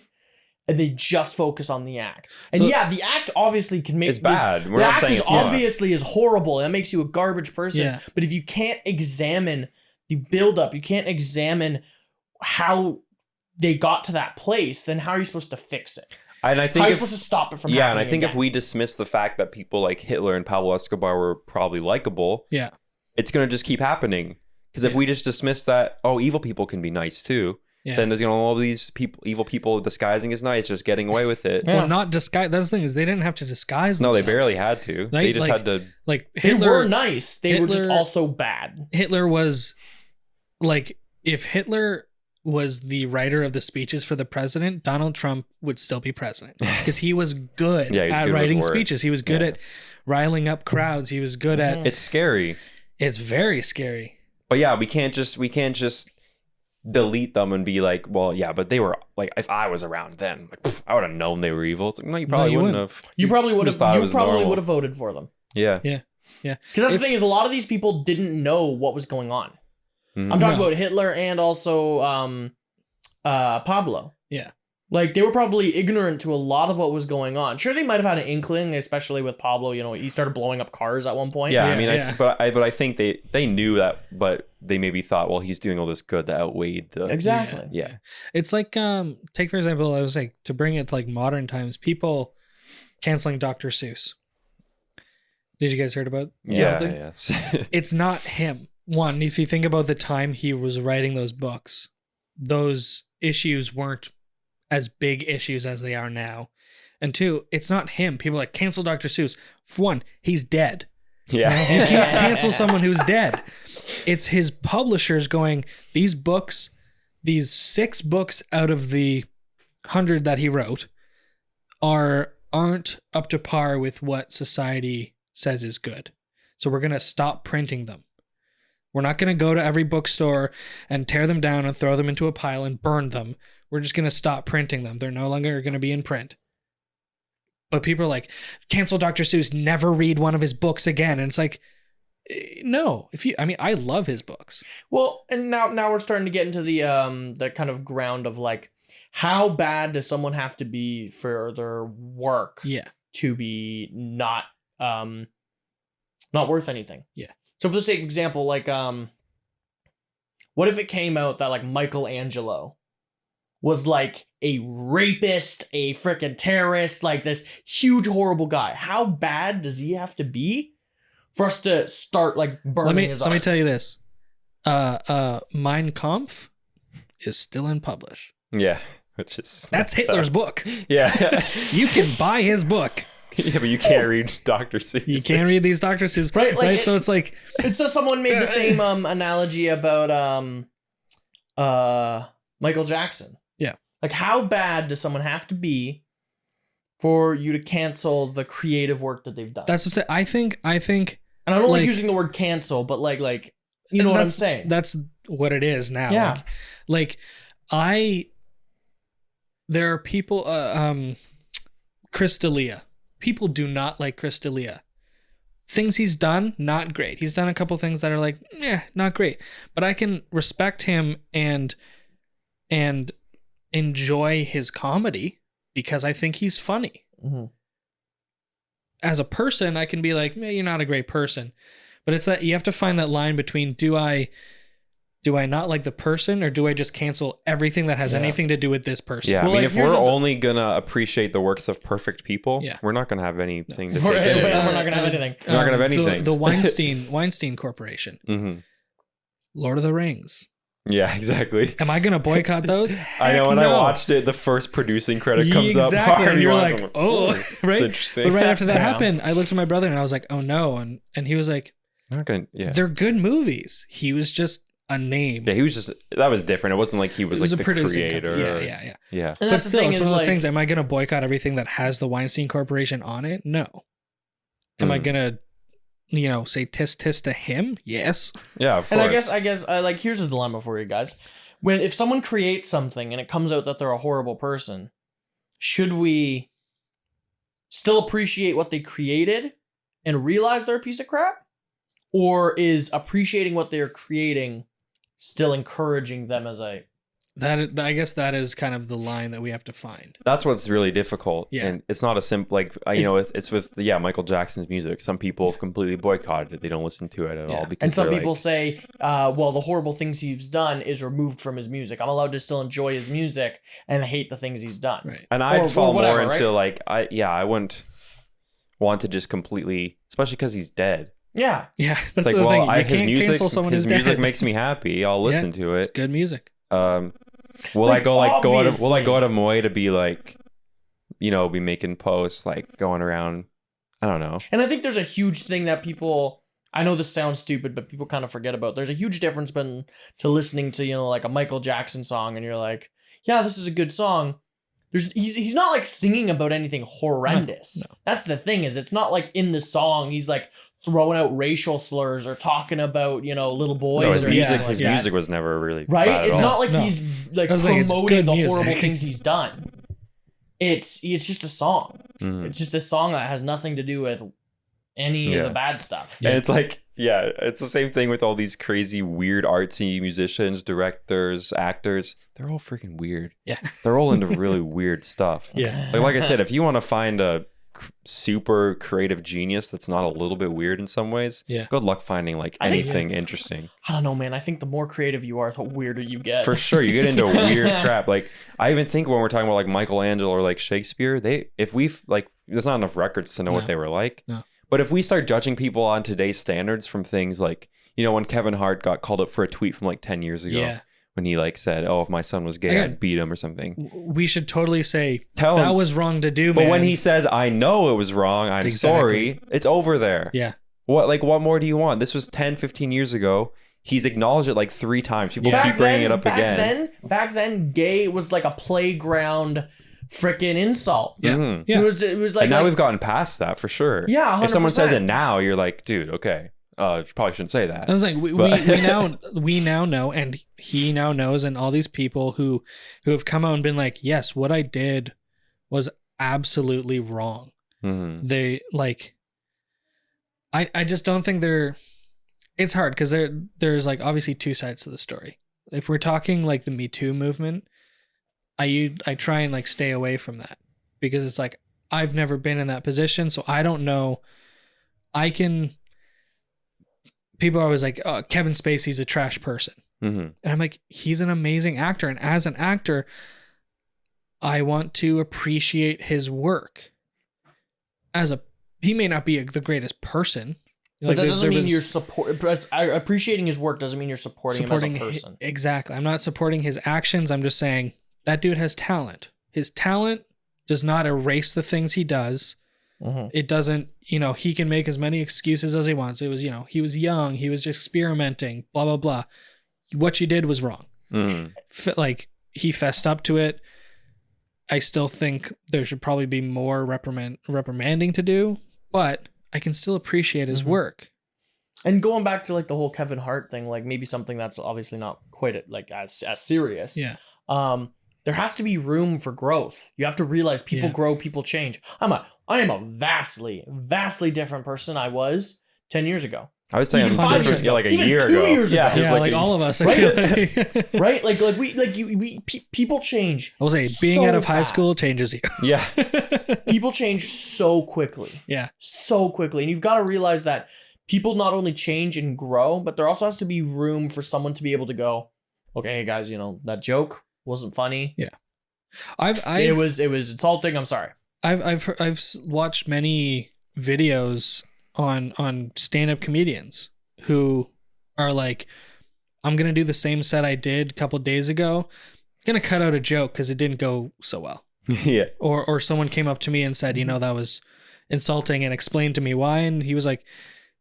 And they just focus on the act. And the act obviously can make... It's bad. The act obviously is horrible. And that makes you a garbage person. Yeah. But if you can't examine the buildup, you can't examine how they got to that place, then how are you supposed to fix it? And I think how are you supposed to stop it from happening? And I think if we dismiss the fact that people like Hitler and Pablo Escobar were probably likable, it's going to just keep happening. Because if we just dismiss that, evil people can be nice too. Yeah. Then there's all these evil people disguising as nice, just getting away with it. Well, not disguise. That's the thing is they didn't have to disguise themselves. No, they barely had to. Right? They just had to. Like Hitler, they were nice. They were just also bad. Hitler was like, if Hitler was the writer of the speeches for the president, Donald Trump would still be president because he was good at writing speeches. He was good at riling up crowds. He was good at. It's scary. It's very scary. But we can't just delete them and be like, well, but they were like, if I was around then, like, I would have known they were evil. It's like, no, you probably wouldn't have. You probably would have. You probably would have voted for them. Yeah. Because that's the thing is, a lot of these people didn't know what was going on. Mm-hmm. I'm talking about Hitler and also Pablo. Yeah. Like, they were probably ignorant to a lot of what was going on. Sure, they might have had an inkling, especially with Pablo. He started blowing up cars at one point. But I think they knew that, but they maybe thought, well, he's doing all this good that outweighed the... Exactly. Yeah. It's like, take for example, I was like, to bring it to like modern times, people canceling Dr. Seuss. Did you guys heard about the Yeah, thing? yes. It's not him. One, if you think about the time he was writing those books, those issues weren't as big issues as they are now. And two, it's not him. People are like, cancel Dr. Seuss. For one, he's dead. Yeah. You can't cancel someone who's dead. It's his publishers going, these books, these 6 books out of the 100 that he wrote aren't up to par with what society says is good. So we're going to stop printing them. We're not going to go to every bookstore and tear them down and throw them into a pile and burn them. We're just going to stop printing them. They're no longer going to be in print. But people are like, cancel Dr. Seuss, never read one of his books again. And it's like, no. I love his books. Well, and now we're starting to get into the kind of ground of like, how bad does someone have to be for their work to be not worth anything? Yeah. So for the sake of example, like, what if it came out that like Michelangelo was like a rapist, a freaking terrorist, like this huge, horrible guy? How bad does he have to be for us to start like burning his art? Let me tell you this. Mein Kampf is still in publish. Yeah. Which is That's Hitler's book. Yeah. You can buy his book. Yeah, but you can't read Dr. Seuss. You can't read these Dr. Seuss. Right, like so it's like... It's so someone made the same analogy about Michael Jackson. Yeah. Like, how bad does someone have to be for you to cancel the creative work that they've done? That's what I'm saying. I think... And I don't like using the word cancel, but like you know what I'm saying? That's what it is now. Yeah. There are people... Chris D'Elia. People do not like Chris D'Elia. Things he's done, not great. He's done a couple things that are like, not great. But I can respect him and enjoy his comedy because I think he's funny. Mm-hmm. As a person, I can be like, you're not a great person. But it's that you have to find that line between do I not like the person, or do I just cancel everything that has anything to do with this person? Yeah, well, if we're only gonna appreciate the works of perfect people, we're not gonna have anything to take in. We're not gonna have anything. We're not gonna have anything. The Weinstein Corporation. Mm-hmm. Lord of the Rings. Yeah, exactly. Am I gonna boycott those? I know when no. I watched it, the first producing credit comes up. Exactly, and you're like, like, right? Interesting. But right after that happened, I looked at my brother and I was like, oh no, and he was like, not gonna, they're good movies. He was just a name. Yeah, he was just, that was different. It wasn't like he was like the creator. Yeah. And But still, it's one of those things. Am I going to boycott everything that has the Weinstein Corporation on it? No. Am I going to, say tisk to him? Yes. Yeah, of course. And I guess, like, here's a dilemma for you guys. If someone creates something and it comes out that they're a horrible person, should we still appreciate what they created and realize they're a piece of crap? Or is appreciating what they're creating still encouraging them as a... I guess that is kind of the line that we have to find. That's what's really difficult. Yeah. And it's not a simple, like, it's with Michael Jackson's music. Some people have completely boycotted it. They don't listen to it at all. Because and some people say, well, the horrible things he's done is removed from his music. I'm allowed to still enjoy his music and hate the things he's done. Right. And I'd fall more into, like, I wouldn't want to just completely, especially because he's dead. Yeah. Yeah. That's like, the thing. You his can't music, cancel someone who's dead. His music makes me happy. I'll listen to it. It's good music. Will I go out of my way to be like, be making posts, like going around, I don't know. And I think there's a huge thing that people, I know this sounds stupid, but people kind of forget about. There's a huge difference to listening to, like a Michael Jackson song and you're like, yeah, this is a good song. He's not like singing about anything horrendous. No. That's the thing, is it's not like in the song he's like throwing out racial slurs or talking about, little boys. No, his music music was never really right. bad It's at not all. like he's like promoting the horrible things he's done. It's just a song. Mm-hmm. It's just a song that has nothing to do with any of the bad stuff. And it's like, it's the same thing with all these crazy, weird, artsy musicians, directors, actors. They're all freaking weird. Yeah. They're all into really weird stuff. Yeah. Like I said, if you want to find a super creative genius that's not a little bit weird in some ways, good luck finding like anything interesting. I don't know, man. I think the more creative you are, the weirder you get. For sure, you get into weird crap. Like, I even think when we're talking about like Michelangelo or like Shakespeare, there's not enough records to know what they were like. No. But if we start judging people on today's standards from things like, you know, when Kevin Hart got called up for a tweet from like 10 years ago, when he like said, "Oh, if my son was gay, I'd beat him" or something. We should totally say Tell that him, was wrong to do, but man. when he says, "I know it was wrong, I'm sorry," it's over there. Yeah. What more do you want? This was 10, 15 years ago. He's acknowledged it like 3 times. People keep bringing it up again. Back then, gay was like a playground freaking insult. Yeah. Mm-hmm. Yeah. It was like, and now we've gotten past that for sure. Yeah, 100%. If someone says it now, you're like, dude, okay, you probably shouldn't say that. I was like, we now know, and he now knows, and all these people who have come out and been like, yes, what I did was absolutely wrong. Mm-hmm. They like, I just don't think it's hard because there's like obviously 2 sides to the story. If we're talking like the Me Too movement, I try and like stay away from that because it's like I've never been in that position, so I don't know. People are always like, "Oh, Kevin Spacey's a trash person," and I'm like, he's an amazing actor, and as an actor, I want to appreciate his work. He may not be the greatest person. But that doesn't mean you're appreciating his work doesn't mean you're supporting him as a person. Exactly. I'm not supporting his actions. I'm just saying that dude has talent. His talent does not erase the things he does. Mm-hmm. It doesn't, he can make as many excuses as he wants. It was, he was young. He was just experimenting, blah, blah, blah. What you did was wrong. Mm-hmm. Like, he fessed up to it. I still think there should probably be more reprimanding to do, but I can still appreciate his work. And going back to like the whole Kevin Hart thing, like maybe something that's obviously not quite like as serious. Yeah. There has to be room for growth. You have to realize people grow, people change. I am a vastly, vastly different person I was 10 years ago. I was saying 5 years ago, like a year 2 ago. Years ago. Yeah, like all of us. I feel like. Right? People change. I will say, being out of high school changes you. Yeah. People change so quickly. Yeah. So quickly. And you've got to realize that people not only change and grow, but there also has to be room for someone to be able to go, okay, hey guys, that joke wasn't funny. Yeah. It was insulting. I'm sorry. I've watched many videos on stand-up comedians who are like, I'm gonna do the same set I did a couple of days ago. I'm gonna cut out a joke because it didn't go so well. Yeah. Or someone came up to me and said, that was insulting, and explained to me why, and he was like,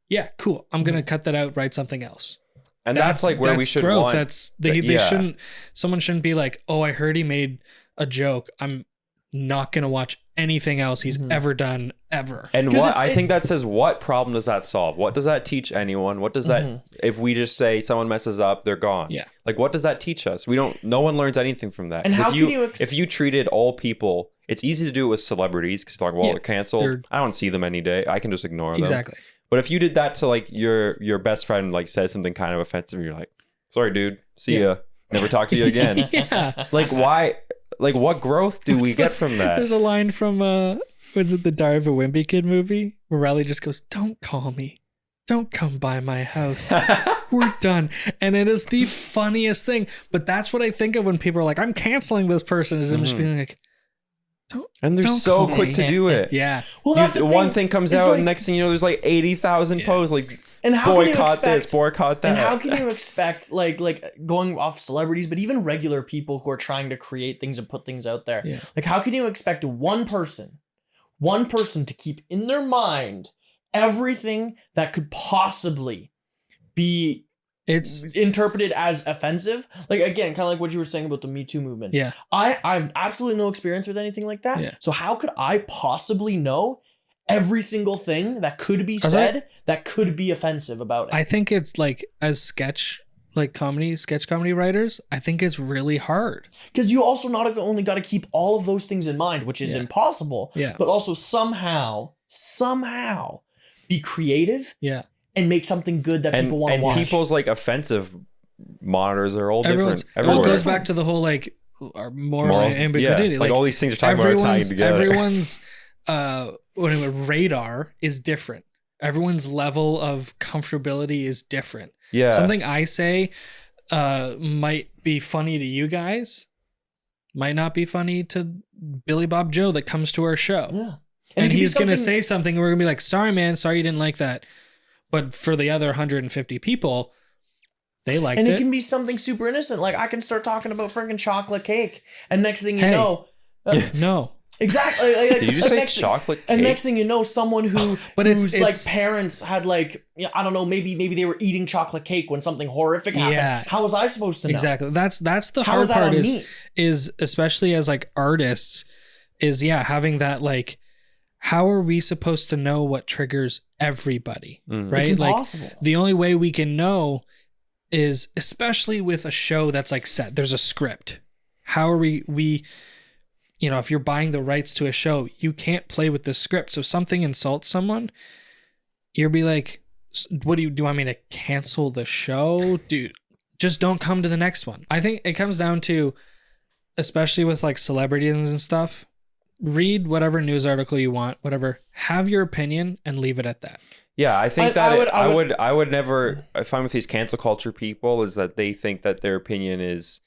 yeah, cool, I'm gonna cut that out, write something else. And that's like where we should growth. want. They shouldn't. Someone shouldn't be like, oh, I heard he made a joke, I'm not gonna watch anything else he's ever done ever. And I think that says, what problem does that solve? What does that teach anyone? What does that, if we just say someone messes up, they're gone? Yeah. Like, what does that teach us? No one learns anything from that. And how if you treated all people, it's easy to do it with celebrities because they're canceled. I don't see them any day. I can just ignore them. Exactly. But if you did that to like your best friend, like said something kind of offensive, you're like, sorry, dude, see ya. Never talk to you again. Yeah. Like, why? Like, what growth do we get from that? There's a line from, was it the Diary of a Wimpy Kid movie? Where Riley just goes, don't call me. Don't come by my house. We're done. And it is the funniest thing. But that's what I think of when people are like, I'm canceling this person. Is I'm just being like, and they're so quick to do it. Yeah. Well, that's the one thing. thing comes out, and next thing you know, there's like 80,000 posts. Like, and how boycott this, boycott that. And how can you expect, like going off celebrities, but even regular people who are trying to create things and put things out there? Yeah. Like, how can you expect one person to keep in their mind everything that could possibly be interpreted as offensive? Like, again, kind of like what you were saying about the Me Too movement. Yeah. I have absolutely no experience with anything like that. Yeah. So how could I possibly know every single thing that could be said that could be offensive about it? I think it's like, as sketch comedy writers, I think it's really hard. Because you also not only got to keep all of those things in mind, which is impossible, but also somehow be creative. Yeah. And make something good that people want to watch. And people's like offensive monitors are all different. Well, it goes back to the whole like our moral ambiguity. Yeah. Like all these things are talking about are tying together. Everyone's radar is different. Everyone's level of comfortability is different. Yeah. Something I say might be funny to you guys, might not be funny to Billy Bob Joe that comes to our show. Yeah. And he's going to say something and we're going to be like, sorry, man, sorry you didn't like that. But for the other 150 people, they liked it. And it can be something super innocent. Like I can start talking about freaking chocolate cake. And next thing you know. No. Exactly. Like, did you just say chocolate cake? And next thing you know, someone whose it's like parents had like, I don't know, maybe they were eating chocolate cake when something horrific happened. Yeah. How was I supposed to know? Exactly. That's the How hard is that part on me? is especially as like artists is having that like, how are we supposed to know what triggers everybody? Right? It's impossible. Like the only way we can know is, especially with a show that's like set, there's a script. How are we if you're buying the rights to a show, you can't play with the script. So if something insults someone, you'll be like, what do you want me to cancel the show? Dude, just don't come to the next one. I think it comes down to, especially with like celebrities and stuff, read whatever news article you want, whatever, have your opinion and leave it at that. Yeah, I think I would never, I find with these cancel culture people is that they think that their opinion is,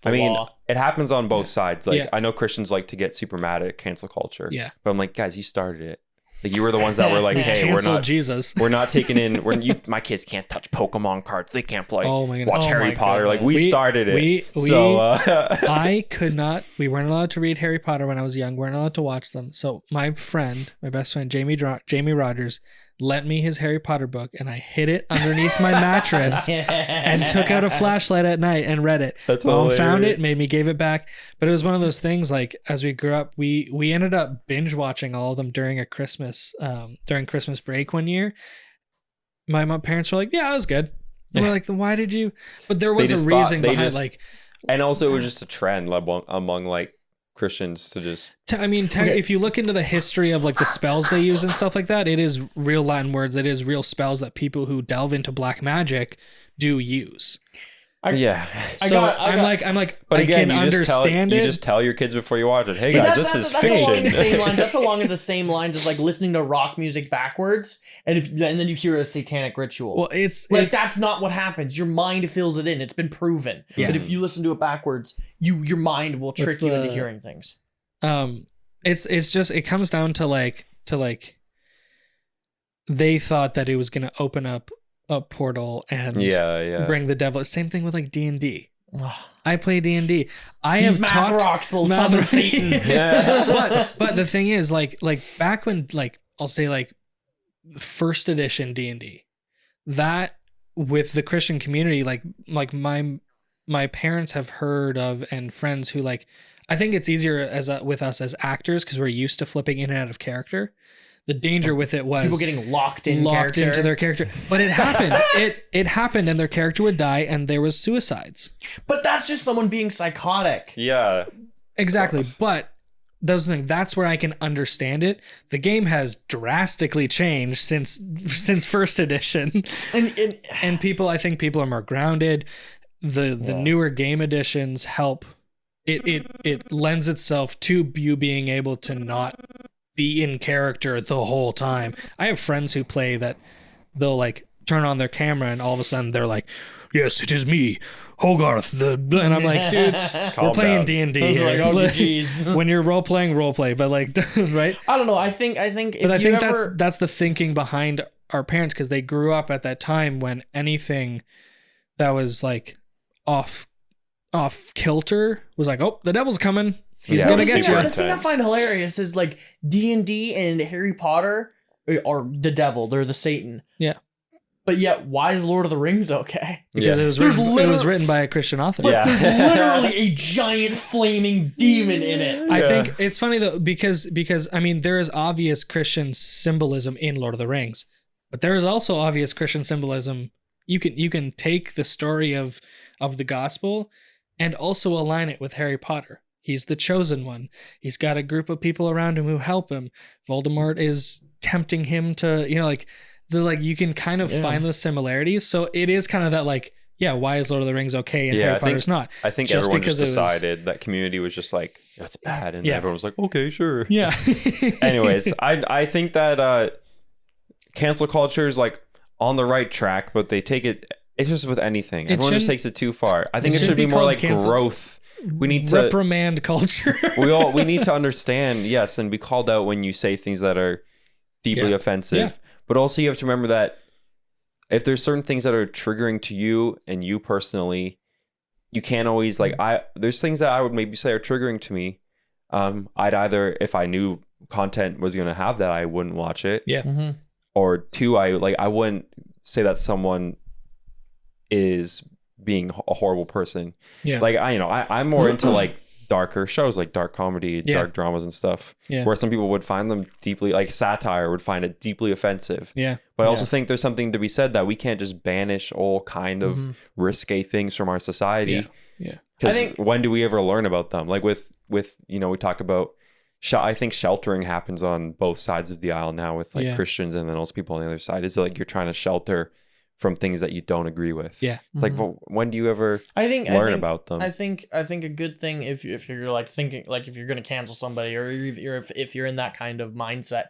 it happens on both sides. Like I know Christians like to get super mad at cancel culture. Yeah. But I'm like, guys, you started it. Like you were the ones that were like, hey, we're not taking in, my kids can't touch Pokemon cards. They can't play, watch Harry Potter. Like we started it. I could not, we weren't allowed to read Harry Potter when I was young. We weren't allowed to watch them. So my best friend, Jamie Rogers, lent me his Harry Potter book and I hid it underneath my mattress and took out a flashlight at night and read it. That's Mom found it, made me gave it back. But it was one of those things like as we grew up, we ended up binge watching all of them during Christmas break one year. My parents were like, yeah, it was good. We're like, why did you? But there was a reason behind and also it was just a trend among like Christians to just if you look into the history of like the spells they use and stuff like that, it is real Latin words, it is real spells that people who delve into black magic do use. I'm like, but again, you just tell your kids before you watch it, hey guys, this is fiction. That's along the same lines as like listening to rock music backwards, and then you hear a satanic ritual. Well, it's that's not what happens. Your mind fills it in. It's been proven that if you listen to it backwards, your mind will trick you into hearing things. It's just it comes down to like they thought that it was going to open up a portal and bring the devil. Same thing with like D&D. I play D&D. He's math rocks, little son of Satan. But the thing is, like back when, like I'll say, like first edition D&D, that with the Christian community, like my parents have heard of and friends who like. I think it's easier with us as actors because we're used to flipping in and out of character. The danger with it was people getting locked into their character. But it happened. it happened and their character would die and there was suicides. But that's just someone being psychotic. Yeah. Exactly. But those things, that's where I can understand it. The game has drastically changed since first edition. And people, I think people are more grounded. The newer game editions help. It lends itself to you being able to not be in character the whole time. I have friends who play that they'll like turn on their camera and all of a sudden they're like, yes, it is me, Hogarth. And I'm like, dude, we're playing D&D here. Like, oh, geez. When you're role play, but like, right? I don't know. I think that's the thinking behind our parents because they grew up at that time when anything that was like off kilter was like, oh, the devil's coming. He's gonna get you. The thing I find hilarious is like D&D and Harry Potter are the devil. They're the Satan. Yeah. But yet, why is Lord of the Rings okay? Because it was written by a Christian author. But there's literally a giant flaming demon in it. I think it's funny though because I mean there is obvious Christian symbolism in Lord of the Rings, but there is also obvious Christian symbolism. You can take the story of the gospel and also align it with Harry Potter. He's the chosen one. He's got a group of people around him who help him. Voldemort is tempting him to, you can kind of find those similarities. So it is kind of that like, why is Lord of the Rings okay and Harry Potter's not? I think just everyone just decided that community was just like, that's bad. And everyone was like, okay, sure. Yeah. Anyways, I think that cancel culture is like on the right track, but they take it it's just with anything. It Everyone just shouldn't- takes it too far. I think it it should shouldn't be be more called like cancel- growth. We need to reprimand culture. we need to understand, yes, and be called out when you say things that are deeply Yeah. offensive. Yeah. But also you have to remember that if there's certain things that are triggering to you and you personally, you can't always like there's things that I would maybe say are triggering to me. I'd either, if I knew content was going to have that, I wouldn't watch it. Yeah. Mm-hmm. Or two, I wouldn't say that someone is being a horrible person. Yeah. Like I'm more into like darker shows, like dark comedy, Yeah. dark dramas and stuff. Yeah. Where some people would find them deeply, like satire would find it deeply offensive. Yeah. But I also think there's something to be said that we can't just banish all kind of risque things from our society. Yeah. Yeah. Because I think- when do we ever learn about them? Like with we talk about I think sheltering happens on both sides of the aisle now with like Yeah. Christians and then also people on the other side. It's like you're trying to shelter from things that you don't agree with. Yeah. It's like, well, when do you ever I think about them? I think a good thing if you're like thinking like if you're gonna cancel somebody or if you're in that kind of mindset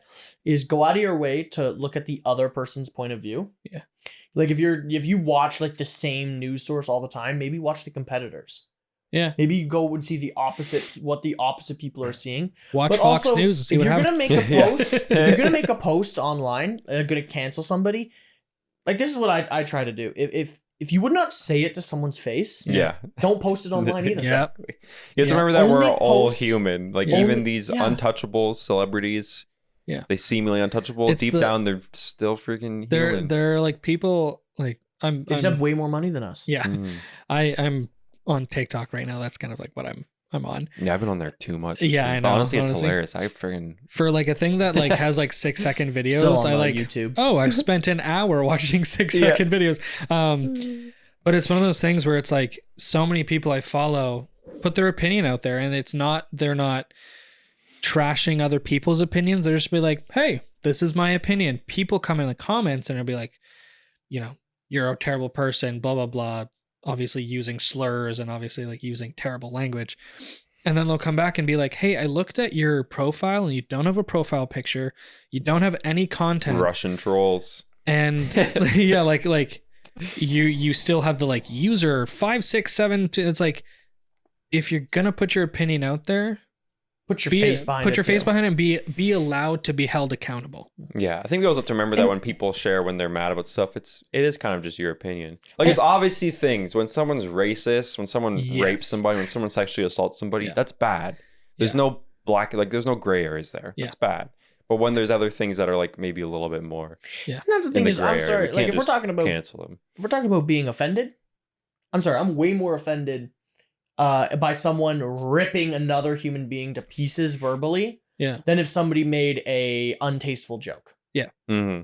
is go out of your way to look at the other person's point of view. Yeah. Like if you watch like the same news source all the time, maybe watch the competitors. Yeah. Maybe you go and see what the opposite people are seeing. Watch But Fox also, News and see if what you're happens. gonna make a Yeah. post, if you're gonna make a post online, gonna cancel somebody, like this is what I try to do. If you would not say it to someone's face, yeah. don't post it online either. Yeah. Exactly. You have to Yeah. remember that Only we're all post- human. Like Yeah. even Only- these yeah. untouchable celebrities, Yeah. they seemingly untouchable. It's Deep the- down, they're still freaking They're human. they're like people like They just have way more money than us. yeah. Mm. I'm on TikTok right now. That's kind of like what I'm on. Yeah, I've been on there too much. Yeah, I But know, honestly, it's honestly. hilarious. I freaking For like a thing that like has like 6-second videos. Still on I like YouTube. oh, I've spent an hour watching 6-second videos. But it's one of those things where it's like so many people I follow put their opinion out there, and they're not trashing other people's opinions. They're just be like, hey, this is my opinion. People come in the comments and they'll be like, you're a terrible person, blah, blah, blah. Obviously using slurs and obviously like using terrible language. And then they'll come back and be like, hey, I looked at your profile and you don't have a profile picture. You don't have any content. Russian trolls. And yeah, like you still have the like user 567. It's like, if you're going to put your opinion out there, Put your face behind put it. your face too. behind it and be allowed to be held accountable. Yeah, I think we also have to remember that when people share when they're mad about stuff, it is kind of just your opinion. Like there's obviously things when someone's racist, when someone Yes. rapes somebody, when someone sexually assaults somebody, Yeah. that's bad. There's no there's no gray areas there. Yeah. That's bad. But when there's other things that are like maybe a little bit more And that's the in thing the is, gray I'm area, sorry. we Like can't if we're just talking about cancel them. being offended, I'm sorry. I'm way more offended by someone ripping another human being to pieces verbally Yeah. than if somebody made a untasteful joke. Mm-hmm.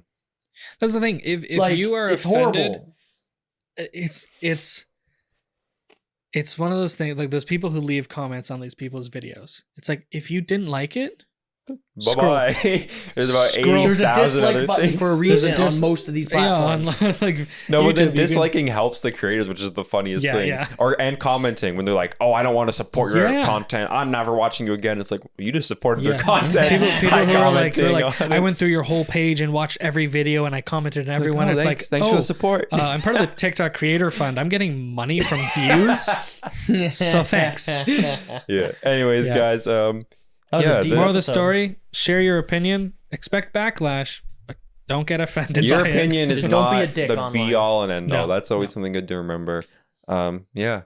That's the thing. If Like, you are it's offended, horrible. it's one of those things, like those people who leave comments on these people's videos. It's like, if you didn't like it, Bye bye. There's about Scroll. 80,000 There's a dislike other button things. for a reason There's a on most of these yeah, platforms. on, like No, but then YouTube, you can- disliking helps the creators, which is the funniest Yeah, thing. yeah. And commenting when they're like, "Oh, I don't want to support your Yeah. content. I'm never watching you again." It's like, well, you just supported Yeah. their content. People by who are like, commenting on I it. went through your whole page and watched every video and I commented on everyone. "Oh, It's thanks, like, thanks oh, for the support. I'm part of the TikTok Creator Fund. I'm getting money from views. So thanks. Yeah. Anyways, Yeah. guys. That was Yeah, a deep More of the episode. story, share your opinion, expect backlash, but don't get offended. your by it. opinion is Just don't be not a dick the online. be all and end all. No, That's always something good to remember. Yeah.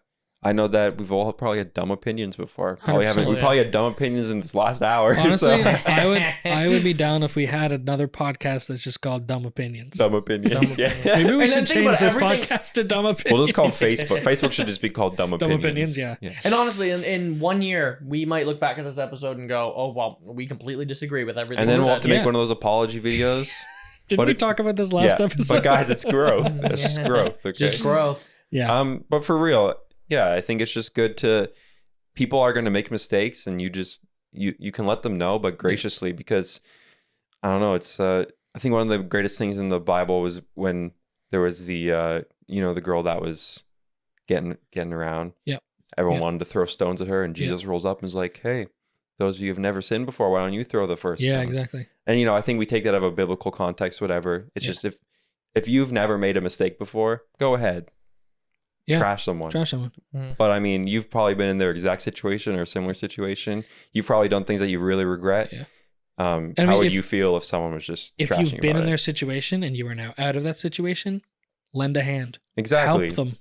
I know that we've all probably had dumb opinions before. Probably 100%, haven't. We yeah. probably had dumb opinions in this last hour. Honestly, so. I would be down if we had another podcast that's just called Dumb Opinions. Dumb opinions. Dumb Yeah. opinions. Maybe we And should then think change about this everything- podcast to Dumb Opinions. We'll just call Facebook. Facebook should just be called Dumb Dumb Opinions. Opinions, yeah. And honestly, in 1 year, we might look back at this episode and go, "Oh well, we completely disagree with everything." And then we we'll have said." to make Yeah. one of those apology videos. Didn't but we it- talk about this last yeah. episode? But guys, it's growth. It's just Yeah. growth. Okay. Just growth. yeah. But for real, yeah, I think it's just good to. People are going to make mistakes, and you just you can let them know, but graciously, because I don't know. It's I think one of the greatest things in the Bible was when there was the the girl that was getting around. Yep. Everyone Yep. wanted to throw stones at her, and Jesus rolls up and is like, "Hey, those of you who've never sinned before, why don't you throw the first Yeah, stone?" exactly. And I think we take that out of a biblical context, whatever. It's Yeah. just if if you've never made a mistake before, go ahead. Yeah. Trash someone. Trash someone. But I mean, you've probably been in their exact situation or similar situation. You've probably done things that you really regret. Yeah. How would you feel if someone was just if trashing you've been in it? their situation and you are now out of that situation, lend a hand. Exactly. Help them.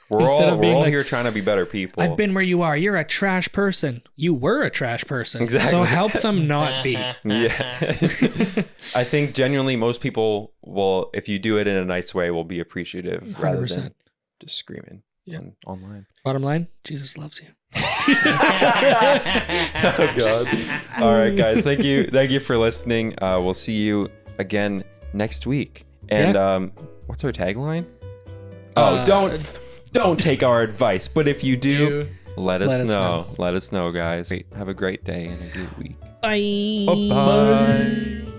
We're Instead of being all like, here trying to be better people. I've been where you are. You're a trash person. You were a trash person. Exactly. So help them not be. Yeah. I think genuinely most people will, if you do it in a nice way, will be appreciative rather 100%. than just screaming online. Bottom line, Jesus loves you. Oh God. All right, guys. Thank you for listening. We'll see you again next week. And what's our tagline? Don't take our advice, but if you do, let us know. Let us know, guys. Have a great day and a good week. Bye. Bye-bye.